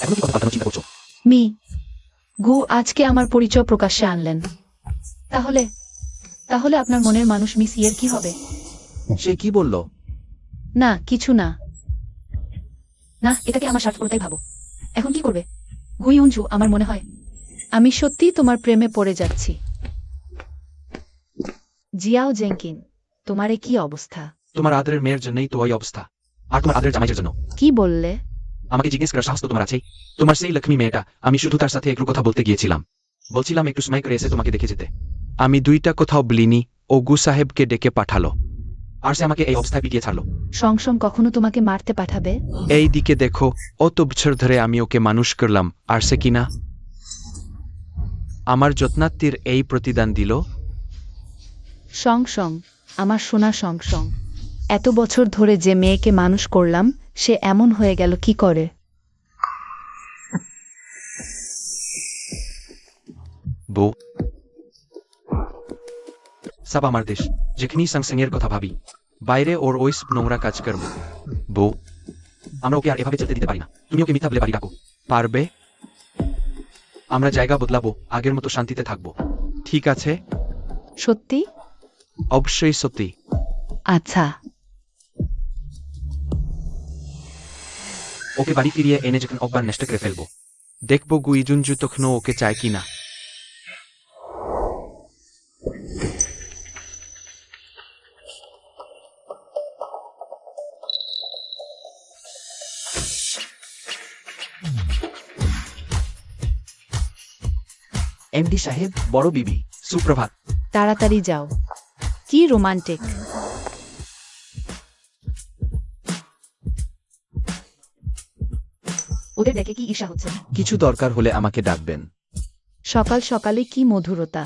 এখন কি কথা পাল্টানোর চিন্তা করছো? মি গু আজকে আমার পরিচয় প্রকাশ্যে আনলেন। তাহলে তাহলে আপনার মনের মানুষ মিস ইয়ের কি হবে? সে কি বলল? না, কিছু না। না, এটাকে আমার স্বার্থপরতাই ভাবো। এখন কি করবে? গুই উঞ্চু, আমার মনে হয়। আমি সত্যিই তোমার প্রেমে পড়ে যাচ্ছি। জিয়াও জেঙ্কিন, তোমার এ কি অবস্থা? তোমার আদরের মেয়ের জন্যই তো ওই অবস্থা, আর তোমার আদরের জামাইয়ের জন্য। কি বললে? আমাকে জিজ্ঞেস করার সাহস তো তোমার আছেই। তোমার সেই লক্ষ্মী মেয়েটা, আমি শুধু তার সাথে একটু কথা বলতে গিয়েছিলাম। বলছিলাম একটু সময় করে এসে তোমাকে দেখে যেতে। আমি দুইটা কোথাও বলিনি। ও গু সাহেবকে ডেকে পাঠালো। আর সে আমাকে এই অবস্থায় পিটিয়ে ছাড়লো। সংসং কখনো তোমাকে মারতে পাঠাবে? এই দিকে দেখো, অত বছর ধরে আমি ওকে মানুষ করলাম, আর সে কিনা আমার যত্নাত্তির এই প্রতিদান দিল। সংসং, আমার সোনা সংসং, এত বছর ধরে যে মেয়েকে মানুষ করলাম, সে এমন হয়ে গেল কি করে? বউ, সব আমার দেশ। যেখানেই সংসংয়ের কথা ভাবি, বাইরে ওর ওই নোংরা কাজ করব। বউ, আমরা ওকে আর এভাবে যেতে দিতে পারি না। তুমি ওকে মিথ্যা বলে বাড়ি ডাকো। পারবে? আমরা জায়গা বদলাবো, আগের মতো শান্তিতে থাকবো। ঠিক আছে, সত্যি? অবশ্যই সত্যি। আচ্ছা। ওকে বাড়ি ফিরিয়ে এনে যখন একবার নষ্ট করে ফেলবো। দেখবো গুইজুঞ্জু তখনও ওকে চায় কিনা। এমডি সাহেব, বড় বিবি, সুপ্রভাত। তাড়াতাড়ি যাও। কি রোমান্টিক। ওদের দেখে কি ঈর্ষা হচ্ছে? কিছু দরকার হলে আমাকে ডাকবেন। সকাল সকালে কি মধুরতা।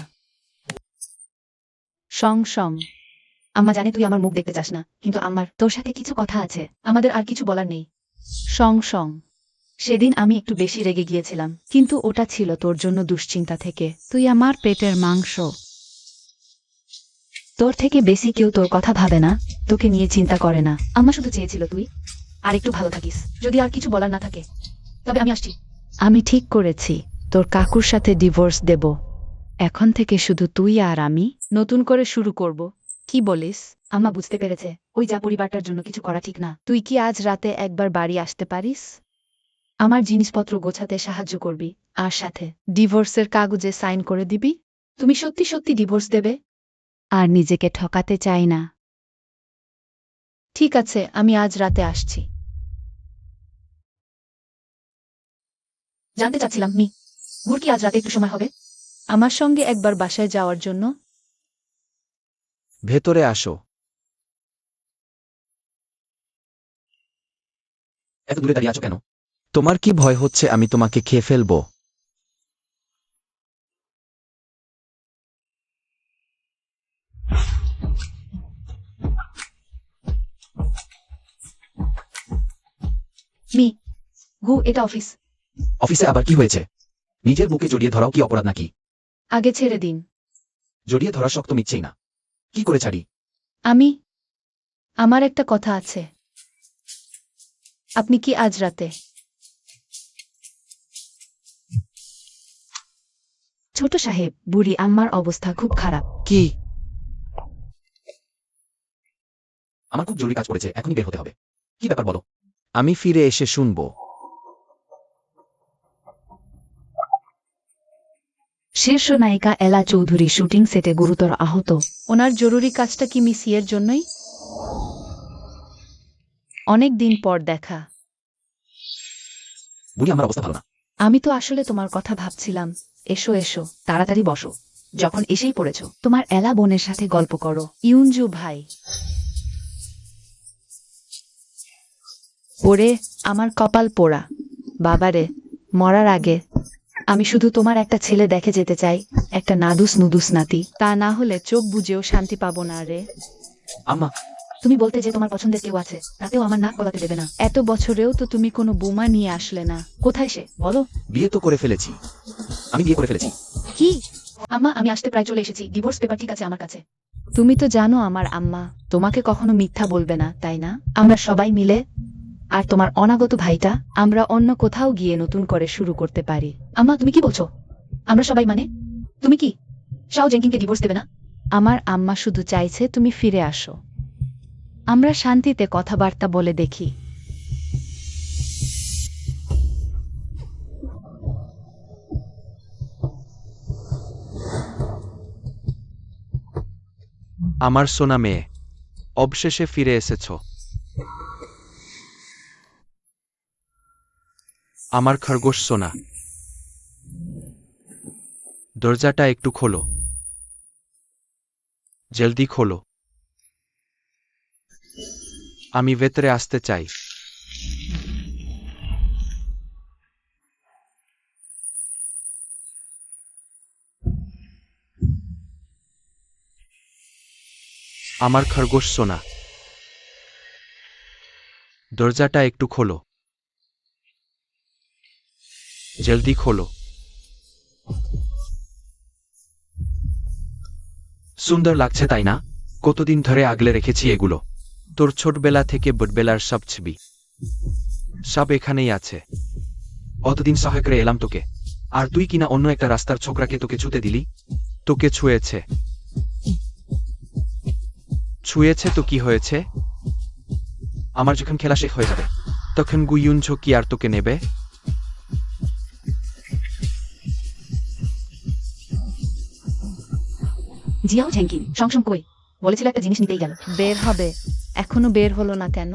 সংসং, আম্মা জানে তুই আমার মুখ দেখতে চাস না, কিন্তু আমার তোর সাথে কিছু কথা আছে। আমাদের আর কিছু বলার নেই। সংসং, সেদিন আমি একটু বেশি রেগে গিয়েছিলাম। কিন্তু ওটা ছিল তোর জন্য দুশ্চিন্তা থেকে। তুই আমার পেটের মাংস। তোর থেকে বেশি কেউ তোর কথা ভাবে না, তোকে নিয়ে চিন্তা করে না। আম্মা শুধু চেয়েছিল তুই আর একটু ভালো থাকিস। যদি আর কিছু বলার না থাকে, তবে আমি আসছি। আমি ঠিক করেছি, তোর কাকুর সাথে ডিভোর্স দেব। এখন থেকে শুধু তুই আর আমি নতুন করে শুরু করব। কি বলিস? আম্মা বুঝতে পেরেছে ওই যা পরিবারটার জন্য কিছু করা ঠিক না। তুই কি আজ রাতে একবার বাড়ি আসতে পারিস? আমার জিনিসপত্র গোছাতে সাহায্য করবি, আর সাথে ডিভোর্সের কাগজে সাইন করে দিবি। তুমি সত্যি সত্যি ডিভোর্স দেবে? আর নিজেকে ঠকাতে চাই না। ঠিক আছে, আমি আজ রাতে আসছি। জানতে চাচ্ছিলাম গুড় কি আজ রাতে একটু সময় হবে আমার সঙ্গে একবার বাসায় যাওয়ার জন্য? ভেতরে আসো। এত দূরে দাঁড়িয়ে আছো কেন? তোমার কি ভয় হচ্ছে আমি তোমাকে খেয়ে ফেলবো? গু, এটা অফিস। অফিসে আবার কি হয়েছে? নিজের বুকে জড়িয়ে ধরাও কি অপরাধ নাকি? আগে ছেড়ে দিন। জড়িয়ে ধরার শক্ত মিটছেই না। কি করে ছাড়ি? আমার একটা কথা আছে। আপনি কি আজ রাতে? ছোট সাহেব, বুড়ি আম্মার অবস্থা খুব খারাপ। কি? আমার খুব জরুরি কাজ পড়েছে, এখনই বের হতে হবে। কি ব্যাপার বলো? আমি ফিরে এসে শুনবো। শীর্ষ নায়িকা এলা চৌধুরী শুটিং সেটে গুরুতর আহত। ওনার জরুরি কাজটা কি মিসিয়ের জন্যই? অনেক দিন পর দেখা। বুড়ি আমার অবস্থা ভালো না। আমি তো আসলে তোমার কথা ভাবছিলাম। এসো এসো, তাড়াতাড়ি বসো। যখন এসেই পড়েছ, তোমার এলা বোনের সাথে গল্প করো। ইউনজু ভাই। ওরে, আমার কপাল পোড়া। বাবারে, মরার আগে আমি শুধু তোমার একটা ছেলে দেখে যেতে চাই, একটা নাদুস নুদুস নাতি। তা না হলে চোখ বুঝেও শান্তি পাবো না রে। আম্মা, তুমি বলতে যে তোমার পছন্দের কেউ আছে, তাতেও আমার নাক গলাতে দেবে না। এত বছরেও তো তুমি কোনো বোমা নিয়ে আসলে না। কোথায় সে, বলো? বিয়ে তো করে ফেলেছি। আমি বিয়ে করে ফেলেছি। কি? আম্মা, আমি আসতে প্রায় চলে এসেছি। ডিভোর্স পেপার ঠিক আছে আমার কাছে। তুমি তো জানো আমার আম্মা তোমাকে কখনো মিথ্যা বলবে না, তাই না? আমরা সবাই মিলে আর তোমার অনাগত ভাইটা আমরা অন্য কোথাও গিয়ে নতুন করে শুরু করতে পারি। আম্মা, তুমি কি বলছো? আমরা সবাই মানে? তুমি কি শাও জেঙ্কিনকে ডিভোর্স দেবে না? আমার আম্মা শুধু চাইছে তুমি ফিরে আসো। আমরা শান্তিতে কথাবার্তা বলে দেখি। আমার সোনা মেয়ে, অবশেষে ফিরে এসেছ। আমার খরগোশ সোনা, দরজাটা একটু খোলো। জলদি খোলো। আমি ভেতরে আসতে চাই। আমার খরগোশ সোনা, দরজাটা একটু খোলো। জলদি খোলো। সুন্দর লাগছে তাই না? কতদিন ধরে আগলে রেখেছি এগুলো। তোর ছোটবেলা থেকে বড়বেলার সব ছবি, সব এখানেই আছে। অতদিন সহায় করে এলাম তোকে, আর তুই কিনা অন্য একটা রাস্তার ছোকরাকে তোকে ছুতে দিলি। তোকে ছুঁয়েছে। ছুঁয়েছে তো কি হয়েছে? আমার যখন খেলা শেষ হয়ে যাবে, তখন গুইউনঝো কি আর তোকে নেবে? জিয়াও ঝেঙ্কিন, সংসং কই? বলেছিল একটা জিনিস নিতেই গেল। বের হবে, এখনো বের হলো না কেন?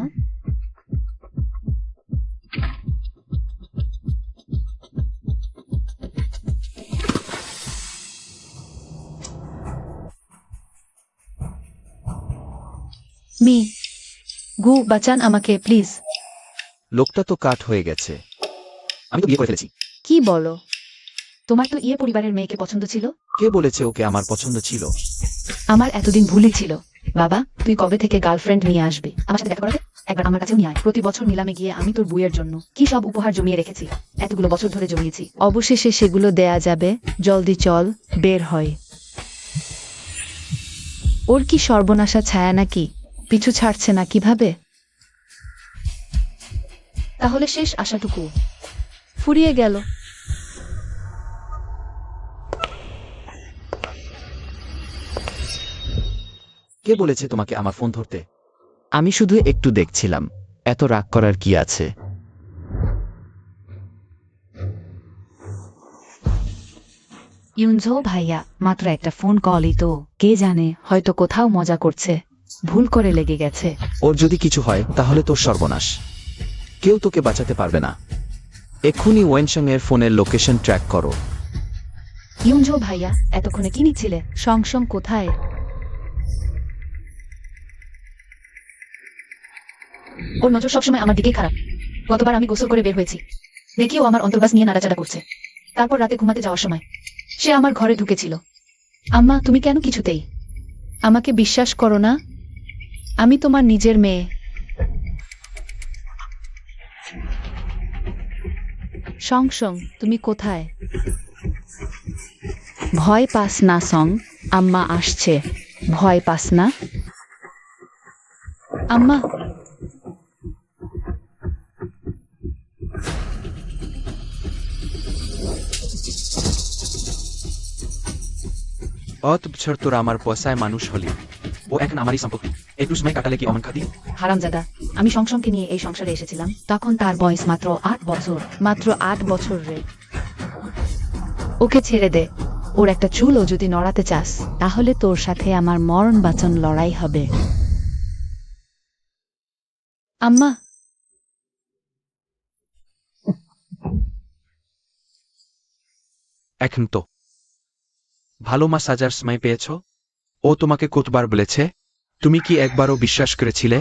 গু, বাঁচান আমাকে প্লিজ। লোকটা তো কাট হয়ে গেছে। আমি তো বিয়ে করে ফেলেছি। কি বলো? তোমার তো পরিবারের মেয়েকে পছন্দ ছিল। কে বলেছে ওকে আমার পছন্দ ছিল? আমার এতদিন ভুলই ছিল। বাবা, তুই কবে থেকে গার্লফ্রেন্ড নিয়ে আসবি আমার সাথে দেখা করাতে? একবার আমার কাছেও নিয়ে আয়। প্রতি বছর নিলামে গিয়ে আমি তোর বউয়ের জন্য কি সব উপহার জমিয়ে রেখেছি, এতগুলো বছর ধরে জমিয়েছি। অবশেষে সেগুলো দেয়া যাবে। জলদি চল, বের হয়। ওর কি সর্বনাশা ছায়া নাকি? পিছু ছাড়ছে না কিভাবে? তাহলে শেষ আশাটুকু ফুরিয়ে গেল। কে বলেছে তোমাকে আমার ফোন ধরতে? আমি শুধু একটু দেখছিলাম। এত রাগ করার কি আছে? ইউনঝো ভাইয়া মাত্র একটা ফোন কলই তো, কে জানে হয়তো কোথাও মজা করছে, ভুল করে লেগে গেছে। ওর যদি কিছু হয় তাহলে তোর সর্বনাশ, কেউ তোকে বাঁচাতে পারবে না। এক্ষুনি ওয়েনসাং এর ফোনের লোকেশন ট্র্যাক করো। ইউনঝো ভাইয়া এতক্ষণে কি নিচ্ছিলে? সংসং কোথায়? ওর নজর সবসময় আমার দিকেই খারাপ। গতবার আমি গোসল করে বের হয়েছি, দেখি ও আমার অন্তর্বাস নিয়ে নাড়াচাড়া করছে। তারপর রাতে ঘুমাতে যাওয়ার সময় সে আমার ঘরে ঢুকেছিল। আম্মা, তুমি কেন কিছুতেই আমাকে বিশ্বাস করো না? আমি তোমার নিজের মেয়ে। সংসং, তুমি কোথায়? ভয় পাস না সং, আম্মা আসছে। ভয় পাস না আম্মা। অত বছর তোর আমার পয়সায় মানুষ হলি, ও এখন আমারই সম্পত্তি, একটু সময় কাটালে কি অমন খাতি? হারামজাদা, আমি সংসংকে নিয়ে এই সংসারে এসেছিলাম, তখন তার বয়স মাত্র 8 বছর। মাত্র 8 বছর রে। ওকে ছেড়ে দে। ওর একটা চুলও যদি নড়াতে চাস তাহলে তোর সাথে আমার মরণ বাঁচন লড়াই হবে। আম্মা, এখন তো ভালো মা সাজার সময় পেয়েছ? ও তোমাকে কতবার বলেছে? তুমি কি একবারও বিশ্বাস করেছিলে?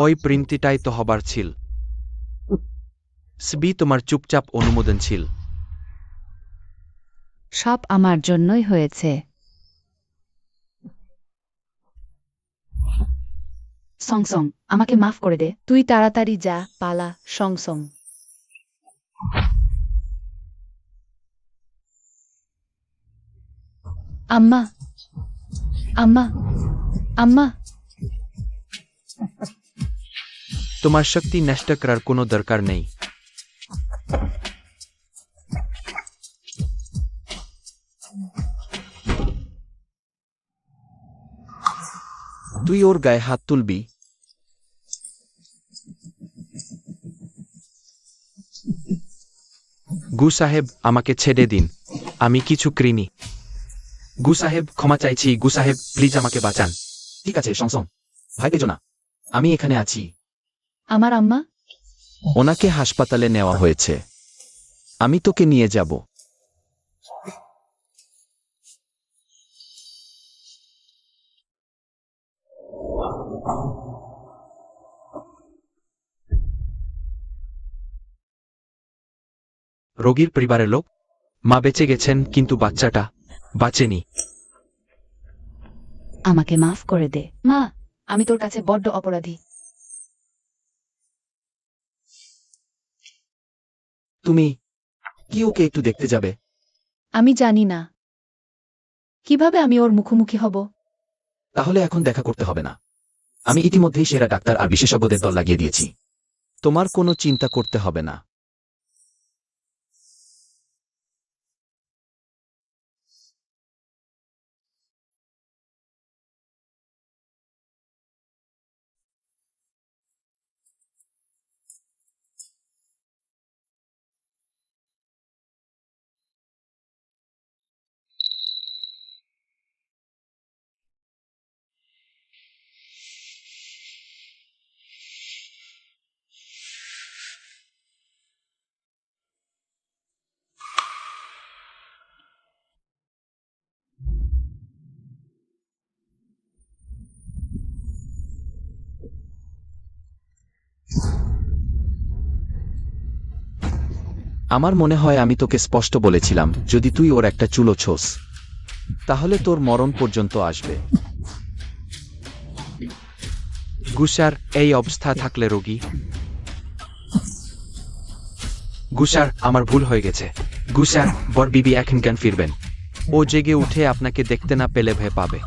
ওই প্রিন্টিটাই তো হবার ছিল। সবই তোমার চুপচাপ অনুমোদন ছিল। সব আমার জন্যই হয়েছে। সংসং, আমাকে মাফ করে দে। তুই তাড়াতাড়ি যা, পালা সংসং। আম্মা, আম্মা, আম্মা। তোমার শক্তি নষ্ট করার কোনো দরকার নেই। তুই ওর গায়ে হাত তুলবি? গু সাহেব, আমাকে ছেড়ে দিন, আমি কিছু করিনি। গু সাহেব, ক্ষমা চাইছি। গু সাহেব, প্লিজ আমাকে বাঁচান। ঠিক আছে সংসং, ভয় পেজো না, আমি এখানে আছি। আমার আম্মা? ওনাকে হাসপাতালে নেওয়া হয়েছে, আমি তোকে নিয়ে যাব। রোগীর পরিবারের লোক? মা বেঁচে গেছেন কিন্তু বাচ্চাটা বাঁচেনি। আমাকে মাফ করে দে মা, আমি তোর কাছে বড্ড অপরাধী। তুমি কি ওকে একটু দেখতে যাবে? আমি জানি না কিভাবে আমি ওর মুখোমুখি হব। তাহলে এখন দেখা করতে হবে না, আমি ইতিমধ্যেই সেরা ডাক্তার আর বিশেষজ্ঞদের দল লাগিয়ে দিয়েছি, তোমার কোনো চিন্তা করতে হবে না। আমার মনে হয় আমি তোকে স্পষ্ট বলেছিলাম, যদি তুই ওর একটা চুলো ছোস তাহলে তোর মরণ পর্যন্ত আসবে। গুসার, এই অবস্থা থাকলে রোগী। গুসার, আমার ভুল হয়ে গেছে। গুসার, বর বিবি এখন জ্ঞান ফিরবেন। ও জেগে উঠে আপনাকে দেখতে না পেলে ভয় পাবে।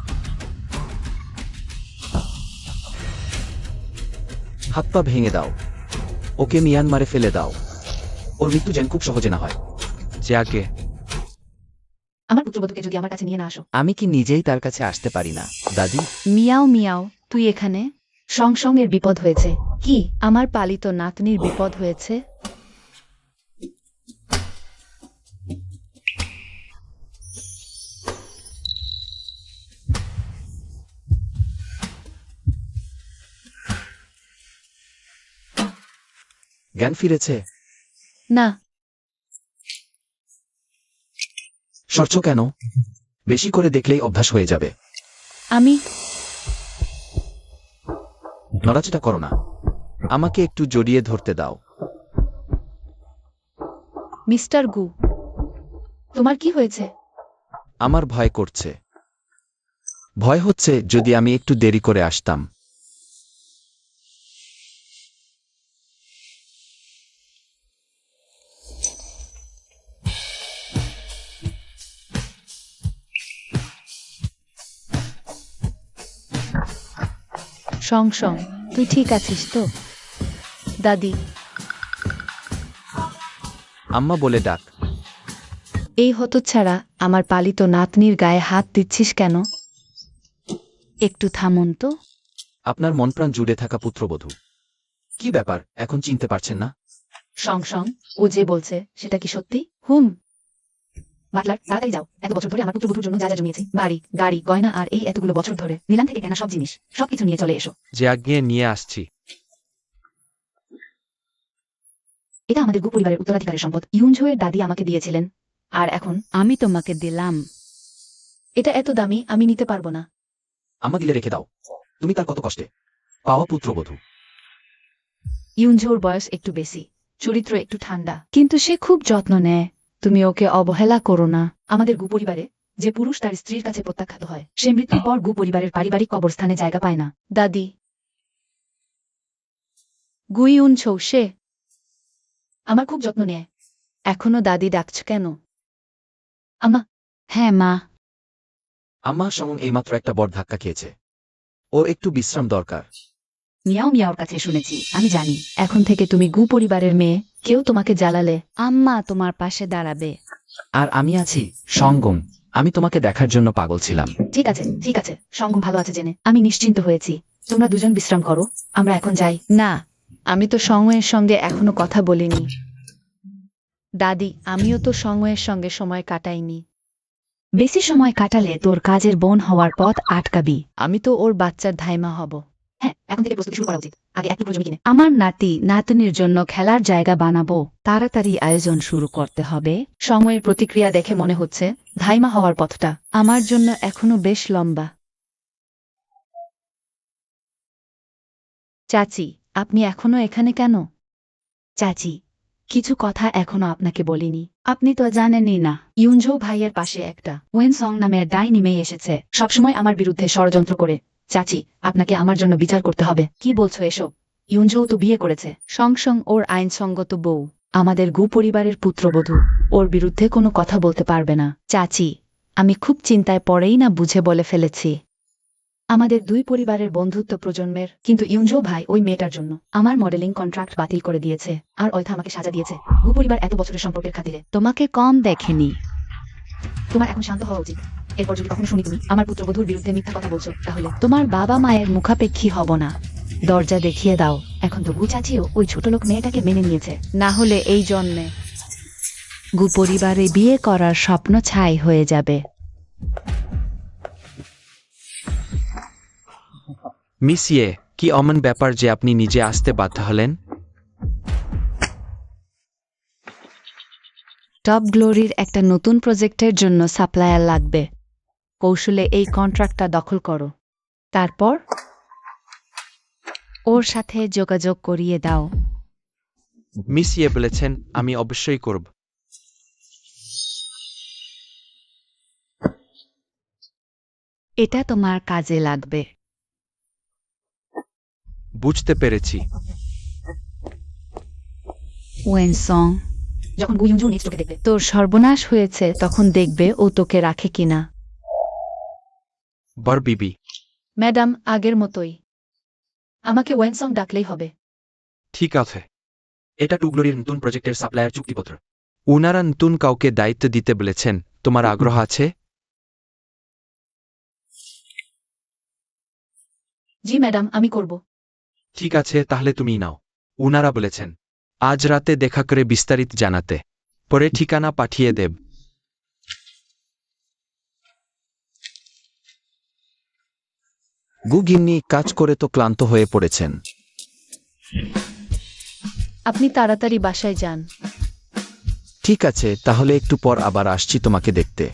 হাত পা ভেঙে দাও, ওকে মিয়ানমারে ফেলে দাও, ওর মৃত্যু যেন খুব সহজে না হয়। জাগে। আমার পুত্রবধূকে যদি আমার কাছে নিয়ে না আসো। আমি কি নিজেই তার কাছে আসতে পারি না দাদি? মিয়াও মিয়াও, তুই এখানে? সংসং এর বিপদ হয়েছে। কি? আমার পালিত নাতনির বিপদ হয়েছে? জ্ঞান ফিরেছে? না, সরছ কেন? বেশি করে দেখলেই অভ্যাস হয়ে যাবে। আমি নড়াচড়া করো না। আমাকে একটু জড়িয়ে ধরতে দাও। মিস্টার গু, তোমার কি হয়েছে? আমার ভয় করছে। ভয় হচ্ছে যদি আমি একটু দেরি করে আসতাম। সং সং, তুই ঠিক আছিস তো? দাদি, আম্মা বলে ডাক। এই হতচ্ছাড়া আমার পালিত নাতনির গায়ে হাত দিচ্ছিস কেন? একটু থামুন তো। আপনার মন প্রাণ জুড়ে থাকা পুত্রবধূ। কি ব্যাপার, এখন চিনতে পারছেন না? সং সং, ও যে বলছে সেটা কি সত্যি? বাটলার, তাড়াতাড়ি যাও। এত বছর ধরে আমার পুত্রবধূর জন্য যা যা জমিয়েছি, বাড়ি, গাড়ি, গয়না আর এই এতগুলো বছর ধরে নিলাম থেকে কেনা সব জিনিস, সবকিছু নিয়ে চলে এসো। যে আজ্ঞে নিয়ে আসছি। এটা আমাদের গু পরিবারের উত্তরাধিকারের সম্পদ। ইউনঝোয়ের দাদি আমাকে দিয়েছিলেন, আর এখন আমি তোমাকে দিলাম। এটা এত দামি, আমি নিতে পারবো না। আম্মা দিলে রেখে দাও। তুমি তার কত কষ্টে পাওয়া পুত্রবধূ। ইউনঝোর বয়স একটু বেশি, চরিত্র একটু ঠান্ডা। কিন্তু সে খুব যত্ন নেয়। তুমি ওকে অবহেলা করো না। আমাদের গু পরিবারে যে পুরুষ তার স্ত্রীর কাছে প্রত্যাখ্যাত হয়, সে মৃত্যুর পর গু পরিবারের পারিবারিক কবরস্থানে জায়গা পায় না। দাদি, গু ইউনঝো, সে আমার খুব যত্ন নেয়। এখনো দাদি ডাকছ কেন? আমা, হ্যাঁ মা। আম্মা সমন এইমাত্র একটা বড় ধাক্কা খেয়েছে। ওর একটু বিশ্রাম দরকার। মিয়াও মিয়াওর কাছে শুনেছি। আমি জানি এখন থেকে তুমি গু পরিবারের মেয়ে, কেউ তোমাকে জ্বালালে আম্মা তোমার পাশে দাঁড়াবে। আর আমি আছি সঙ্গম। আমি তোমাকে দেখার জন্য পাগল ছিলাম। ঠিক আছে, ঠিক আছে, সঙ্গম ভালো আছে জেনে আমি নিশ্চিন্ত হয়েছি। তোমরা দুজন বিশ্রাম করো, আমরা এখন যাই। না, আমি তো সঙ্গয়ের সঙ্গে এখনো কথা বলিনি। দাদি, আমিও তো সঙ্গয়ের সঙ্গে সময় কাটাইনি। বেশি সময় কাটালে তোর কাজের বোন হওয়ার পথ আটকাবি। আমি তো ওর বাচ্চার ধাইমা হব। হ্যাঁ, এখন থেকে প্রস্তুতি শুরু করা উচিত। আগে এক টুকরো জমি কিনে আমার নাতি নাতনির জন্য খেলার জায়গা বানাবো। তাড়াতাড়ি আয়োজন শুরু করতে হবে। সময়ের প্রতিক্রিয়া দেখে মনে হচ্ছে ধাইমা হওয়ার পথটা আমার জন্য এখনো বেশ লম্বা। চাচি, আপনি এখনো এখানে কেন? চাচি, কিছু কথা এখনো আপনাকে বলিনি। আপনি তো জানেনই না। ইউনঝো ভাইয়ের পাশে একটা ওয়েনসং নামের ডাইনি মেয়ে এসেছে, সবসময় আমার বিরুদ্ধে ষড়যন্ত্র করে। চাচি, আপনাকে আমার জন্য বিচার করতে হবে। কি বলছো এসব? ইউনঝো তো বিয়ে করেছে। সংসং ওর আইনসঙ্গত বউ। আমাদের গু পরিবারের পুত্রবধূ, ওর বিরুদ্ধে কোনো কথা বলতে পারবে না। চাচি, আমি খুব চিন্তায় পড়েই না বুঝে বলে ফেলেছি। আমাদের দুই পরিবারের বন্ধুত্ব প্রজন্মের, কিন্তু ইউনঝো ভাই ওই মেয়েটার জন্য আমার মডেলিং কন্ট্রাক্ট বাতিল করে দিয়েছে, আর অয়থা আমাকে সাজা দিয়েছে গু পরিবার এত বছরের সম্পর্কের খাতিরে। তোমাকে কম দেখেনি। তোমার এখন শান্ত হওয়া উচিত। এরপর যদি কখনো শুনি তুমি আমার পুত্রবধূর বিরুদ্ধে মিথ্যা কথা বলছো, তাহলে তোমার বাবা মায়ের মুখাপেক্ষী হব না। দরজা দেখিয়ে দাও। এখন তো গু চাচিও ওই ছোট লোক মেয়েটাকে মেনে নিয়েছে। না হলে এই জন্মে গু পরিবারে বিয়ে করার স্বপ্ন ছাই হয়ে যাবে। মিস ইয়ে, কি অমন ব্যাপার যে আপনি নিজে আসতে বাধ্য হলেন? টপ গ্লোরির একটা নতুন প্রজেক্টের জন্য সাপ্লায়ার লাগবে। কৌশলে এই কন্ট্রাক্টটা দখল করো। তারপর ওর সাথে যোগাযোগ করিয়ে দাও। মিস ইয়ে বলেছেন, আমি অবশ্যই করব। এটা তোমার কাজে লাগবে। বুঝতে পেরেছি। ওয়েনসং, যখন গু ইউনঝো নিজ চোখে দেখবে তোর সর্বনাশ হয়েছে তখন দেখবে ও তোকে রাখে কিনা। বর বিবি। ম্যাডাম, আগের মতোই আমাকে ওয়েনসং ডাকলেই হবে। ঠিক আছে। এটা টুগলোরির নতুন প্রজেক্টের সাপ্লায়ার চুক্তিপত্র। উনারা নতুন কাউকে দায়িত্ব দিতে বলেছেন। তোমার আগ্রহ আছে? জি ম্যাডাম, আমি করব। ঠিক আছে, তাহলে তুমি নাও। উনারা বলেছেন আজ রাতে দেখা করে বিস্তারিত জানাতে, পরে ঠিকানা পাঠিয়ে দেব। গু গিন্নি কাজ করে তো ক্লান্ত হয়ে পড়েছেন। আপনি তাড়াতাড়ি বাসায় যান। ঠিক আছে, তাহলে একটু পর আবার আসছি তোমাকে দেখতে।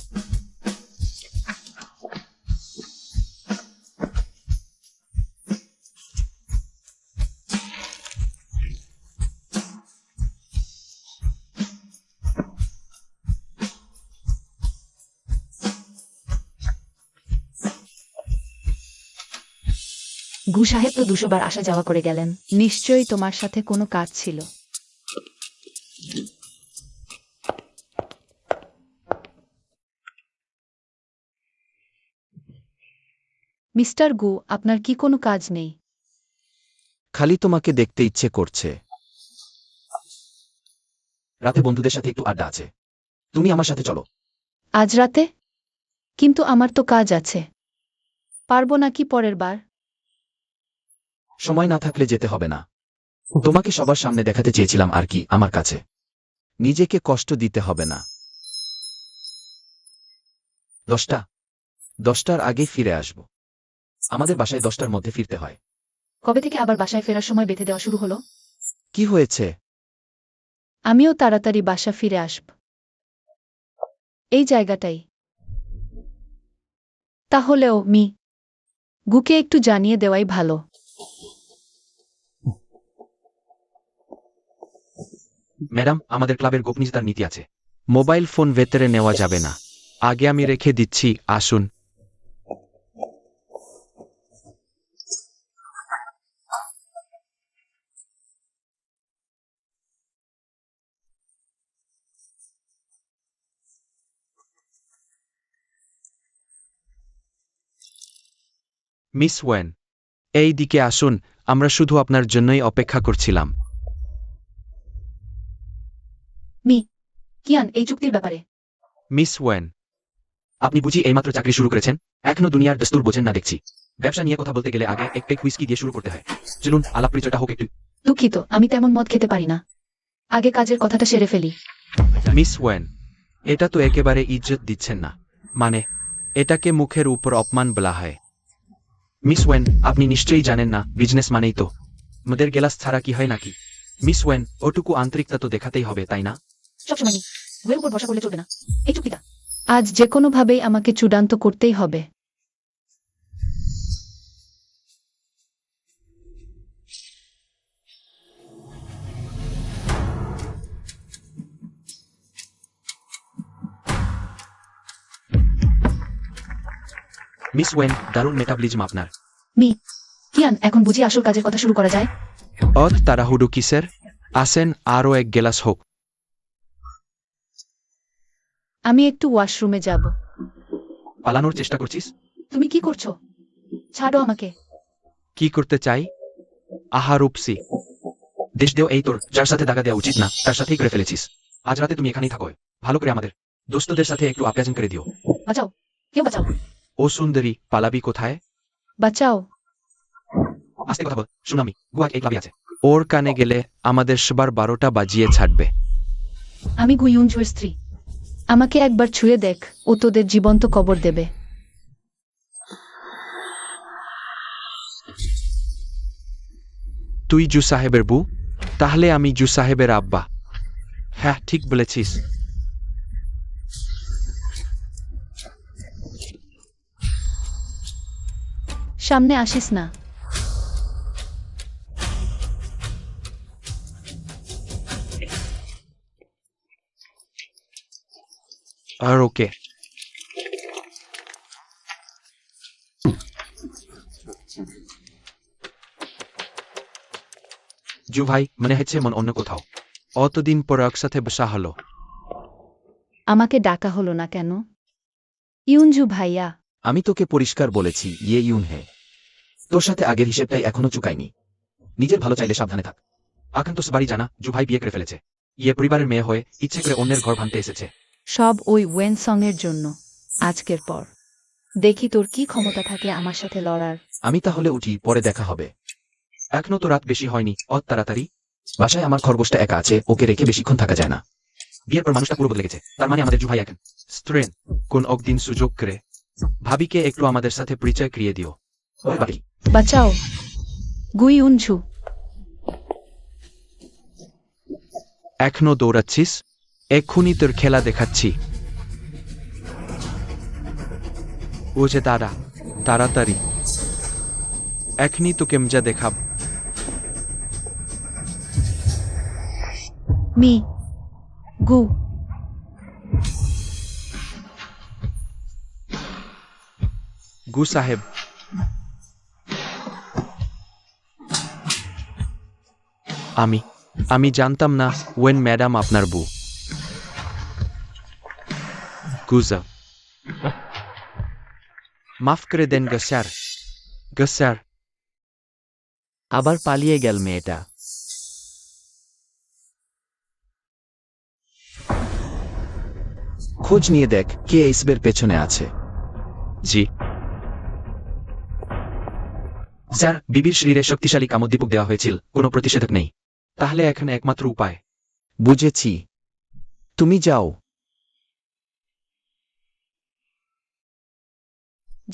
গু সাহেব তো 200 বার আসা যাওয়া করে গেলেন। নিশ্চয়ই তোমার সাথে কোনো কাজ ছিল। মিস্টার গু, আপনার কি কোনো কাজ নেই? খালি তোমাকে দেখতে ইচ্ছে করছে। রাতে বন্ধুদের সাথে একটু আড্ডা আছে, তুমি আমার সাথে চলো। আজ রাতে? কিন্তু আমার তো কাজ আছে। পারবো নাকি পরের বার? সময় না থাকলে যেতে হবে না। তোমাকে সবার সামনে দেখাতে চেয়েছিলাম আর কি, আমার কাছে। নিজেকে কষ্ট দিতে হবে না। 10টা? 10টার আগেই ফিরে আসব। আমাদের বাসায় 10টার মধ্যে ফিরতে হয়। কবে থেকে আবার বাসায় ফেরার সময় বেঁধে দেওয়া শুরু হলো? কি হয়েছে? আমিও তাড়াতাড়ি বাসা ফিরে আসব। এই জায়গাটাই। তাহলেও গুকে একটু জানিয়ে দেওয়াই ভালো। ম্যাডাম, আমাদের ক্লাবের গোপনীয়তার নীতি আছে। মোবাইল ফোন ভেতরে নেওয়া যাবে না। আগে আমি রেখে দিচ্ছি, আসুন। মিস ওয়েন, এই দিকে আসুন, আমরা শুধু আপনার জন্যই অপেক্ষা করছিলাম। কিয়ান, এই চুক্তির ব্যাপারে মিস ওয়েন, আপনি বুঝি এইমাত্র চাকরি শুরু করেছেন? এখনো দুনিয়ার দস্তুর বোঝেন না দেখছি। ব্যবসা নিয়ে কথা বলতে গেলে আগে এক পেক হুইস্কি দিয়ে শুরু করতে হয়। চলুন, আলাপ পরিচয়টা হোক একটু। দুঃখিত, আমি তেমন মদ খেতে পারি না। আগে কাজের কথাটা সেরে ফেলি। মিস ওয়েন, এটা তো একেবারে ইজ্জত দিচ্ছেন না। মানে, এটাকে মুখের উপর অপমান বলা হয়। মিস ওয়েন, আপনি নিশ্চয়ই জানেন না, বিজনেস মানেই তো মদের গেলাস ছাড়া কি হয় নাকি? মিস ওয়েন, ওটুকু আন্তরিকতা তো দেখাতেই হবে, তাই না? সবসময় গুয়ের উপর ভরসা করলে চলবে না। এই চুক্তিটা আজ যে কোনোভাবেই আমাকে চূড়ান্ত করতেই হবে। মিস ওয়েন, দারুণ মেটাবলিজম আপনার। কিয়ান, এখন বুঝি আসল কাজের কথা শুরু করা যায়? অত তাড়াহুড়ো কিসের? আসেন, আরও এক গেলাস হোক। আমি একটু ওয়াশরুমে যাব। পালানোর চেষ্টা করছিস? তুমি কি করছো? ছাড়ো আমাকে। কি করতে চাই? আহারূপসি। দেশ দেও এই তোর, যার সাথে দাগা দেওয়া উচিত না তার সাথেই করে ফেলেছিস। আজ রাতে তুমি এখানেই থাকো। ভালো করে আমাদের দোস্তদের সাথে একটু আপ্যায়ন করে দিও। বাঁচাও, কেউ বাঁচাও। ও সুন্দরী, পালাবি কোথায়? বাঁচাও। আস্তে কথা বল, সুনামি, গুয়াক এই ক্লাবে আছে। ওর কানে গেলে আমাদের সবার 12টা বাজিয়ে ছাড়বে। আমি গুইউনঝুর স্ত্রী। আমাকে একবার ছুঁয়ে দেখ, ও তোদের জীবন্ত কবর দেবে। তুই জু সাহেবের বউ? তাহলে আমি জু সাহেবের আব্বা। হ্যাঁ, ঠিক বলেছিস। সামনে আসিস না। আর ওকে। জু ভাই, মনে হচ্ছে মন অন্য কোথাও। অতদিন পর একসাথে বসা হলো। আমাকে ডাকা হলো না কেন? ইউনঝু ভাইয়া। আমি তোকে পরিষ্কার বলেছি, ইয়ে ইউন হে। তোর সাথে আগের হিসেবটাই এখনো চুকাইনি। নিজের ভালো চাইলে সাবধানে থাক। আকান্ত বাড়ি জানা, জু ভাই বিয়ে করে ফেলেছে। ইয়ে পরিবারের মেয়ে হয়ে ইচ্ছে করে অন্যের ঘর ভাঙতে এসেছে। সব ওই ওয়েন সং এর জন্য। আজকের পর দেখি তোর কি ক্ষমতা থাকে আমার সাথে লড়ার। আমি তাহলে উঠি, পরে দেখা হবে। এখনো তো রাত বেশি হয়নি, অত তাড়াতাড়ি। বাসায় আমার খরগোশটা একা আছে, ওকে রেখে বেশিক্ষণ থাকা যায় না। বিয়ের পর মানুষটা পুরো বদলে গেছে, তার মানে আমাদের জু ভাই এখন স্ট্রেন, কোন একদিন সুযোগ করে ভাবিকে একটু আমাদের সাথে পরিচয় করিয়ে দিও। ওই বাকি। বাঁচাও, গুইউনঝু। এখনো দৌড়াচ্ছিস? এক্ষুনি তোর খেলা দেখাচ্ছি। ও যে তারা, তাড়াতাড়ি, এখনই তোকে মজা দেখাব। মি গু গু সাহেব, আমি জানতাম না ওয়েন ম্যাডাম আপনার বউ। গুজা, মাফ করে দেন গস্যার, গস্যার। আবার পালিয়ে গেল মেয়েটা। খোঁজ নিয়ে দেখ কে এইসবের পেছনে আছে। জি স্যার, বিবির শরীরে শক্তিশালী কামোদ্দীপক দেওয়া হয়েছিল, কোনো প্রতিষেধক নেই। তাহলে এখন একমাত্র উপায়। বুঝেছি, তুমি যাও।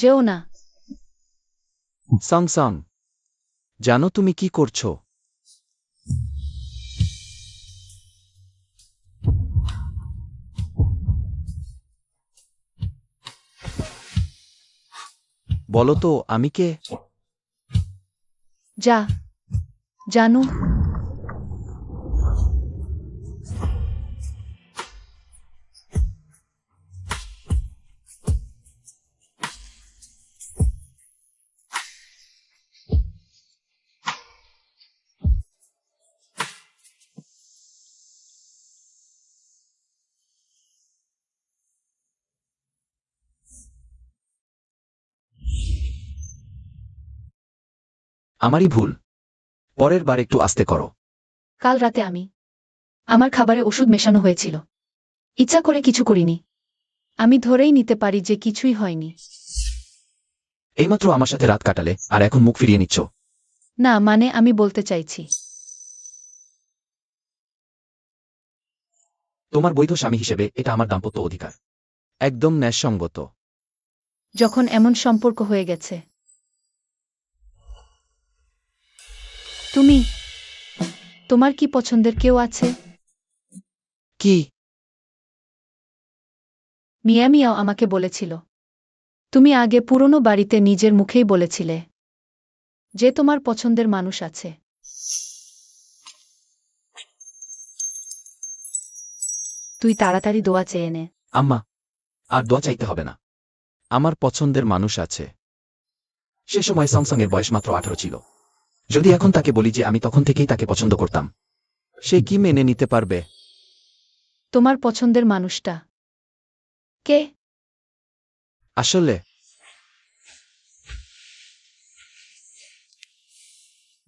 যেও না। সং সং, জানো তুমি কি করছো? বলো তো আমি কে? যা, জানু। আমারই ভুল, পরের বার একটু আস্তে করো। কাল রাতে আমার খাবারে ওষুধ মেশানো হয়েছিল। ইচ্ছা করে কিছু করিনি। আমি ধরেই নিতে পারি যে কিছুই হয়নি। এইমাত্র আমার সাথে রাত কাটালে আর এখন মুখ ফিরিয়ে নিচ্ছ। না, মানে আমি বলতে চাইছি, তোমার বৈধ স্বামী হিসেবে এটা আমার দাম্পত্য অধিকার। একদম ন্যায়সঙ্গত। যখন এমন সম্পর্ক হয়ে গেছে। তোমার কি পছন্দের কেউ আছে? কি? মিয়া মিয়াও আমাকে বলেছিল। তুমি আগে পুরনো বাড়িতে নিজের মুখেই বলেছিলে যে তোমার পছন্দের মানুষ আছে। তুই তাড়াতাড়ি দোয়া চেয়ে নে। আম্মা, আর দোয়া চাইতে হবে না। আমার পছন্দের মানুষ আছে। সে সময় সংসংয়ের বয়স মাত্র 18 ছিল। যদি এখন তাকে বলি যে আমি তখন থেকেই তাকে পছন্দ করতাম, সে কি মেনে নিতে পারবে? তোমার পছন্দের মানুষটা কে? আসলে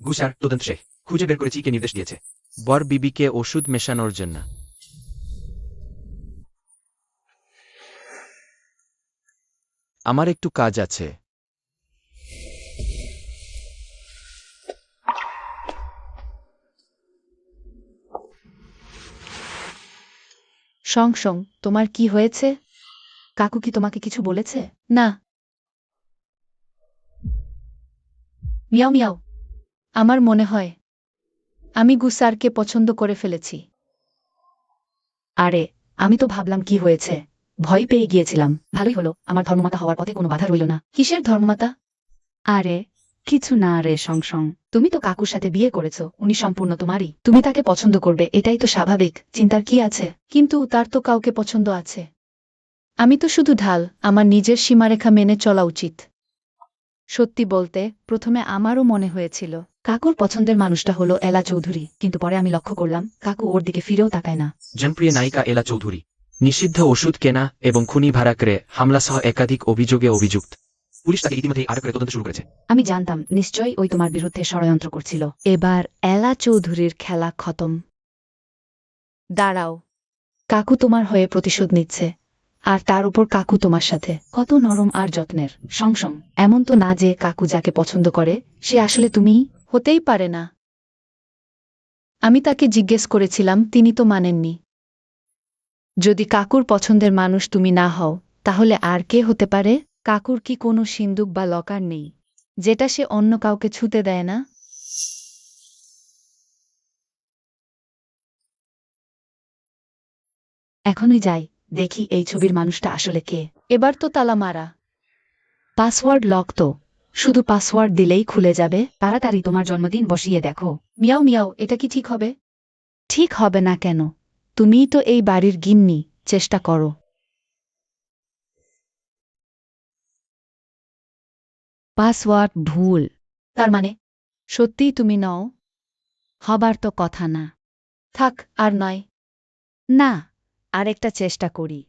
গু স্যার, তদন্ত শেষ, খুঁজে বের করেছি কে নির্দেশ দিয়েছে। বর বিবিকে ওষুধ মেশানোর জন্য। আমার একটু কাজ আছে। সংসং, তোমার কি হয়েছে? কাকু কি তোমাকে কিছু বলেছে? না। মিয়াও মিয়াও, আমার মনে হয় আমি গুসারকে পছন্দ করে ফেলেছি। আরে, আমি তো ভাবলাম কি হয়েছে, ভয় পেয়ে গিয়েছিলাম। ভালোই হলো, আমার ধর্মমাতা হওয়ার পথে কোনো বাধা রইল না। কিসের ধর্মমাতা? আরে কিছু না রে সংসং, তুমি তো কাকুর সাথে বিয়ে করেছ, উনি সম্পূর্ণ তোমারই। তুমি তাকে পছন্দ করবে, এটাই তো স্বাভাবিক, চিন্তার কি আছে? কিন্তু তার তো কাউকে পছন্দ আছে। আমি তো শুধু ঢাল, আমার নিজের সীমারেখা মেনে চলা উচিত। সত্যি বলতে, প্রথমে আমারও মনে হয়েছিল কাকুর পছন্দের মানুষটা হলো এলা চৌধুরী, কিন্তু পরে আমি লক্ষ্য করলাম কাকু ওর দিকে ফিরেও তাকায় না। জনপ্রিয় নায়িকা এলা চৌধুরী নিষিদ্ধ ওষুধ কেনা এবং খুনি ভাড়া করে হামলা সহ একাধিক অভিযোগে অভিযুক্ত। পুলিশ তাকে ইতিমধ্যেই আটক করে তদন্ত শুরু করেছে। আমি জানতাম নিশ্চয়ই ওই তোমার বিরুদ্ধে ষড়যন্ত্র করছিল। এবার এলা চৌধুরীর খেলা খতম। দাঁড়াও, কাকু তোমার হয়ে প্রতিশোধ নিচ্ছে, আর তার উপর কাকু তোমার সাথে কত নরম আর যত্নের। সংসং, এমন তো না যে কাকু যাকে পছন্দ করে সে আসলে তুমিই। হতেই পারে না। আমি তাকে জিজ্ঞেস করেছিলাম, তিনি তো মানেননি। যদি কাকুর পছন্দের মানুষ তুমি না হও, তাহলে আর কে হতে পারে? কাকুর কি কোনো সিন্দুক বা লকার নেই যেটা সে অন্য কাউকে ছুতে দেয় না? এখনই যাই, দেখি এই ছবির মানুষটা আসলে কে। এবার তো তালা মারা। পাসওয়ার্ড লক তো, শুধু পাসওয়ার্ড দিলেই খুলে যাবে। তাড়াতাড়ি তোমার জন্মদিন বসিয়ে দেখো। মিয়াও মিয়াও, এটা কি ঠিক হবে? ঠিক হবে না কেন? তুমিই তো এই বাড়ির গিন্নি, চেষ্টা করো। পাসওয়ার্ড ভুল। তার মানে সত্যিই তুমি নও? হবার তো কথা না। থাক, আর নয়। না, আরেকটা চেষ্টা করি।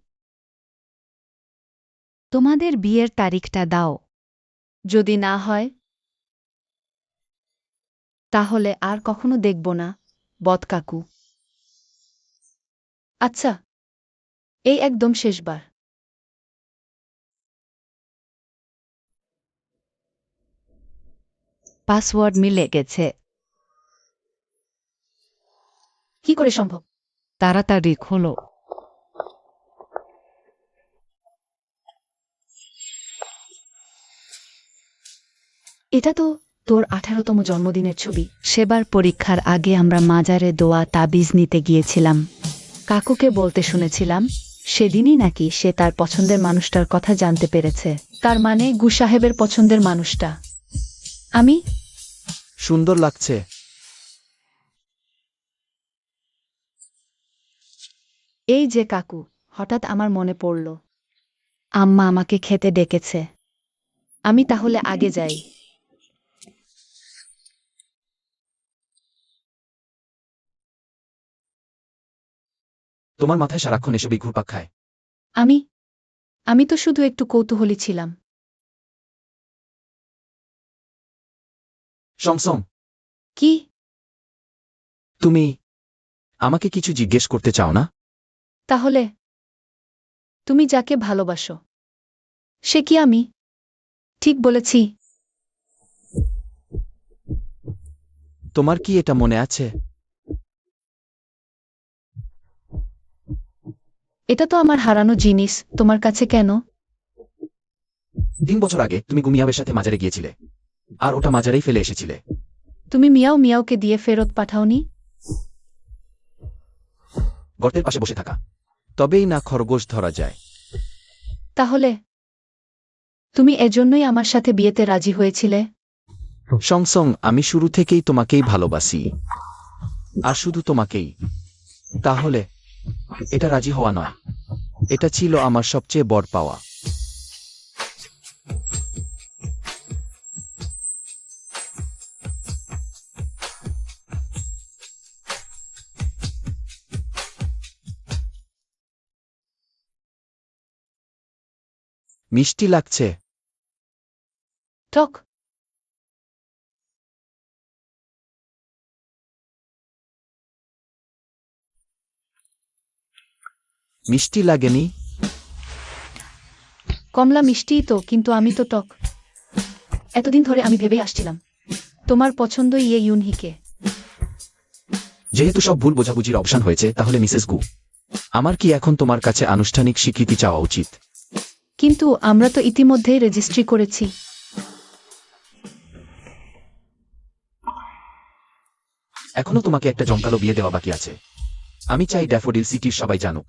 তোমাদের বিয়ের তারিখটা দাও। যদি না হয় তাহলে আর কখনো দেখব না, বদকাকু। আচ্ছা, এই একদম শেষবার। পাসওয়ার্ড মিলে গেছে। কি করে সম্ভব? তাড়াতাড়ি খোলো। এটা তো তোর 18তম জন্মদিনের ছবি। সেবার পরীক্ষার আগে আমরা মাজারে দোয়া তাবিজ নিতে গিয়েছিলাম। কাকুকে বলতে শুনেছিলাম সেদিনই নাকি সে তার পছন্দের মানুষটার কথা জানতে পেরেছে। তার মানে গু সাহেবের পছন্দের মানুষটা আমি। সুন্দর লাগছে। এই যে কাকু, হঠাৎ আমার মনে পড়ল, আম্মা আমাকে খেতে ডেকেছে। আমি তাহলে আগে যাই। তোমার মাথায় সারাক্ষণ এসবই ঘুরপাক খায়। আমি তো শুধু একটু কৌতূহলী ছিলাম। সমসম, কি? তুমি আমাকে কিছু জিজ্ঞেস করতে চাও না? তাহলে তুমি যাকে ভালোবাসো সে কি আমি? ঠিক বলেছি? তোমার কি এটা মনে আছে? এটা তো আমার হারানো জিনিস, তোমার কাছে কেন? 3 বছর আগে তুমি গুমিয়াবের সাথে মাজারে গিয়েছিলে, আর ওটা মাজারেই ফেলে এসেছিলে। তুমি মিয়াও মিয়াওকে দিয়ে ফেরত পাঠাওনি? গর্তের পাশে বসে থাকা। তবেই না খরগোশ ধরা যায়। তাহলে তুমি এজন্যই আমার সাথে বিয়েতে রাজি হয়েছিলে? সংসং, আমি শুরু থেকেই তোমাকেই ভালোবাসি, আর শুধু তোমাকেই। তাহলে এটা রাজি হওয়া নয়। এটা ছিল আমার সবচেয়ে বড় পাওয়া। মিষ্টি লাগছে। টক। মিষ্টি লাগেনি? কমলা মিষ্টিই তো, কিন্তু আমি তো টক। এতদিন ধরে আমি ভেবেই আসছিলাম তোমার পছন্দ ইয়ে ইউনহিকে। যেহেতু সব ভুল বোঝাবুঝির অবসান হয়েছে, তাহলে মিসেস গু, আমার কি এখন তোমার কাছে আনুষ্ঠানিক স্বীকৃতি চাওয়া উচিত? কিন্তু আমরা তো ইতিমধ্যেই রেজিস্ট্রি করেছি। এখনো তোমাকে একটা জমকালো বিয়ে দেওয়া বাকি আছে। আমি চাই ড্যাফোডিল সিটির সবাই জানুক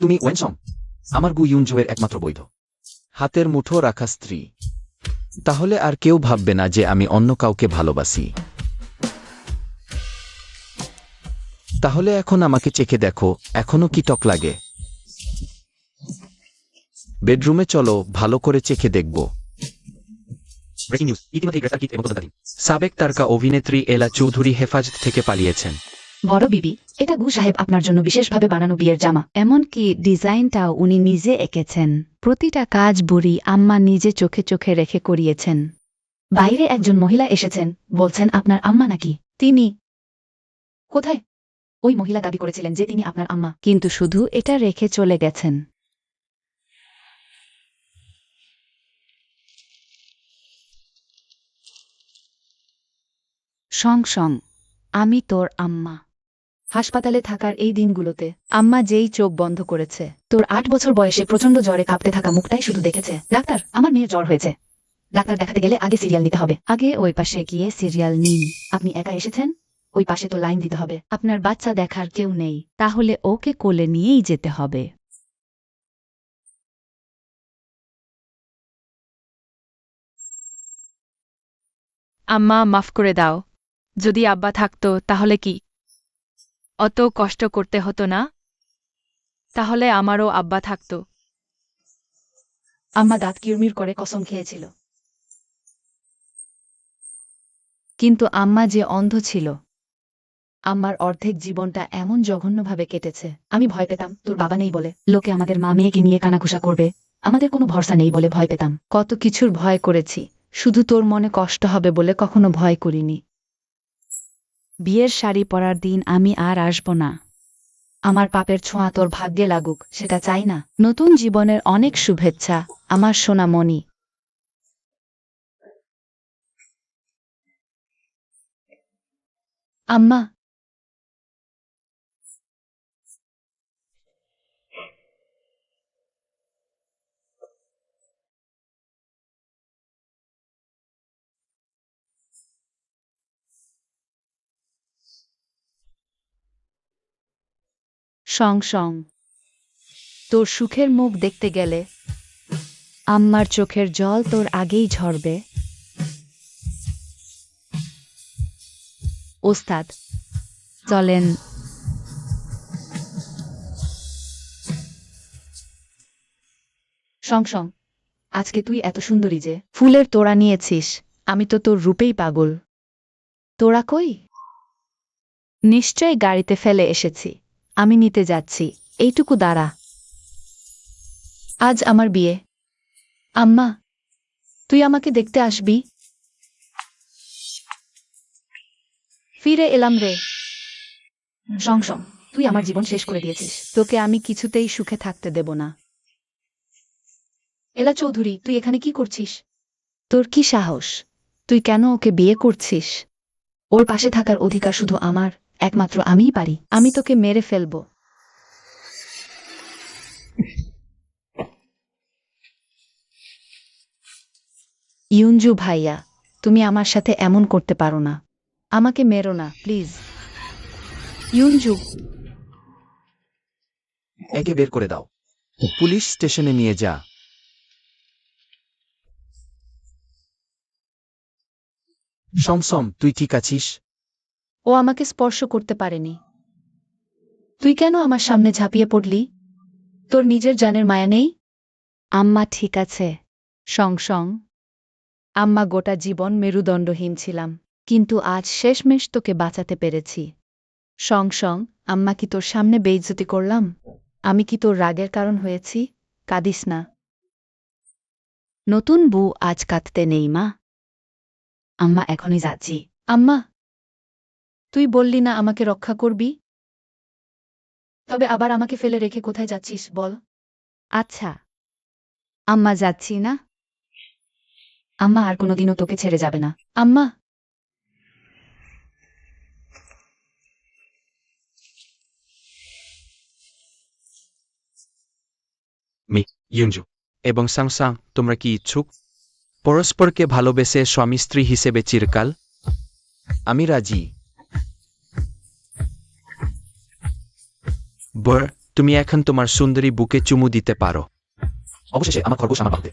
তুমি ওয়েনসম, আমার গু ইউনজোয়ের একমাত্র বৈধ। হাতের মুঠো রাখা স্ত্রী। তাহলে আর কেউ ভাববে না যে আমি অন্য কাউকে ভালোবাসি। তাহলে এখন আমাকে চেখে দেখো, এখনো কি টক লাগে? বেডরুমে চলো, ভালো করে চেখে দেখব। ব্রেকিং নিউজ, ইতিমধ্যেই গ্রেফতার কিট এবং তদন্তাধীন। সাবেক তারকা অভিনেত্রী এলা চৌধুরী হেফাজত থেকে পালিয়েছেন। বড় বিবি, এটা গু সাহেব আপনার জন্য বিশেষভাবে বানানো বিয়ের জামা। এমনকি ডিজাইনটাও উনি নিজে এঁকেছেন। প্রতিটা কাজ বুড়ি আম্মা নিজে চোখে চোখে রেখে করিয়েছেন। বাইরে একজন মহিলা এসেছেন, বলছেন আপনার আম্মা নাকি। তিনি কোথায়? ওই মহিলা দাবি করেছিলেন যে তিনি আপনার আম্মা, কিন্তু শুধু এটা রেখে চলে গেছেন। সং সং, আমি তোর আম্মা। হাসপাতালে থাকার এই দিনগুলোতে আম্মা যেই চোখ বন্ধ করেছে, তোর 8 বছর বয়সে প্রচন্ড জ্বরে কাঁপতে থাকা মুখটাই শুধু দেখেছে। ডাক্তার, আমার মেয়ের জ্বর হয়েছে। ডাক্তার দেখাতে গেলে আগে সিরিয়াল নিতে হবে। আগে ওই পাশে গিয়ে সিরিয়াল নিন। আপনি একা এসেছেন? ওই পাশে তো লাইন দিতে হবে। আপনার বাচ্চা দেখার কেউ নেই, তাহলে ওকে কোলে নিয়েই যেতে হবে। আম্মা মাফ করে দাও। যদি আব্বা থাকতো তাহলে কি অত কষ্ট করতে হতো না? তাহলে আমারও আব্বা থাকতো। আম্মা দাঁত কিরমির করে কসম খেয়েছিল। কিন্তু আম্মা যে অন্ধ ছিল। আমার অর্ধেক জীবনটা এমন জঘন্যভাবে কেটেছে। আমি ভয় পেতাম তোর বাবা নেই বলে লোকে আমাদের মা মেয়েকে নিয়ে কানাঘুষা করবে, আমাদের কোনো ভরসা নেই বলে ভয় পেতাম। কত কিছুর ভয় করেছি, শুধু তোর মনে কষ্ট হবে বলে কখনো ভয় করিনি। বিয়ের শাড়ি পরার দিন আমি আর আসব না। আমার পাপের ছোঁয়া তোর ভাগ্যে লাগুক, সেটা চাই না। নতুন জীবনের অনেক শুভেচ্ছা, আমার সোনামণি। আম্মা, সং সং, তোর সুখের মুখ দেখতে গেলে আম্মার চোখের জল তোর আগেই ঝরবে। ওস্তাদ, চলেন। সংসং, আজকে তুই এত সুন্দরী যে। ফুলের তোড়া নিয়েছিস, আমি তো তোর রূপেই পাগল। তোরা কই? নিশ্চয় গাড়িতে ফেলে এসেছি, আমি নিতে যাচ্ছি, এইটুকু দাঁড়া। আজ আমার বিয়ে। আম্মা, তুই আমাকে দেখতে আসবি? ফিরে এলাম রে। সংসং, তুই আমার জীবন শেষ করে দিয়েছিস। তোকে আমি কিছুতেই সুখে থাকতে দেব না। এলা চৌধুরী, তুই এখানে কি করছিস? তোর কি সাহস? তুই কেন ওকে বিয়ে করছিস? ওর পাশে থাকার অধিকার শুধু আমার, একমাত্র আমিই পারি। আমি তোকে মেরে ফেলব। ইউনজু ভাইয়া, তুমি আমার সাথে এমন করতে পারো না। আমাকে মেরো না, প্লিজ। ইউনজু, একে বের করে দাও। পুলিশ স্টেশনে নিয়ে যা। সমসম, তুই ঠিক আছিস? ও আমাকে স্পর্শ করতে পারেনি। তুই কেন আমার সামনে ঝাঁপিয়ে পড়লি? তোর নিজের জানের মায়া নেই? আম্মা ঠিক আছে। সং সং, আম্মা গোটা জীবন মেরুদণ্ডহীন ছিলাম, কিন্তু আজ শেষমেশ তোকে বাঁচাতে পেরেছি। সং সং, আম্মা কি তোর সামনে বেইজ্জতি করলাম? আমি কি তোর রাগের কারণ হয়েছি? কাঁদিস না। নতুন বউ আজ কাঁদতে নেই মা। আম্মা, এখনই যাচ্ছি। আম্মা, তুই বললি না আমাকে রক্ষা করবি? তবে আবার আমাকে ফেলে রেখে কোথায় যাচ্ছিস বল? আচ্ছা, আম্মা যাচ্ছি না। আম্মা আর কোনোদিনও তোকে ছেড়ে যাবে না। আম্মা, ইউনজু এবং সাংসাং, তোমরা কি ইচ্ছুক পরস্পরকে ভালোবেসে স্বামী স্ত্রী হিসেবে চিরকাল? আমি রাজি। বর, তুমি এখন তোমার সুন্দরী বুকে চুমু দিতে পারো। অবশেষে আমার খরগোশ আমার বাড়িতে।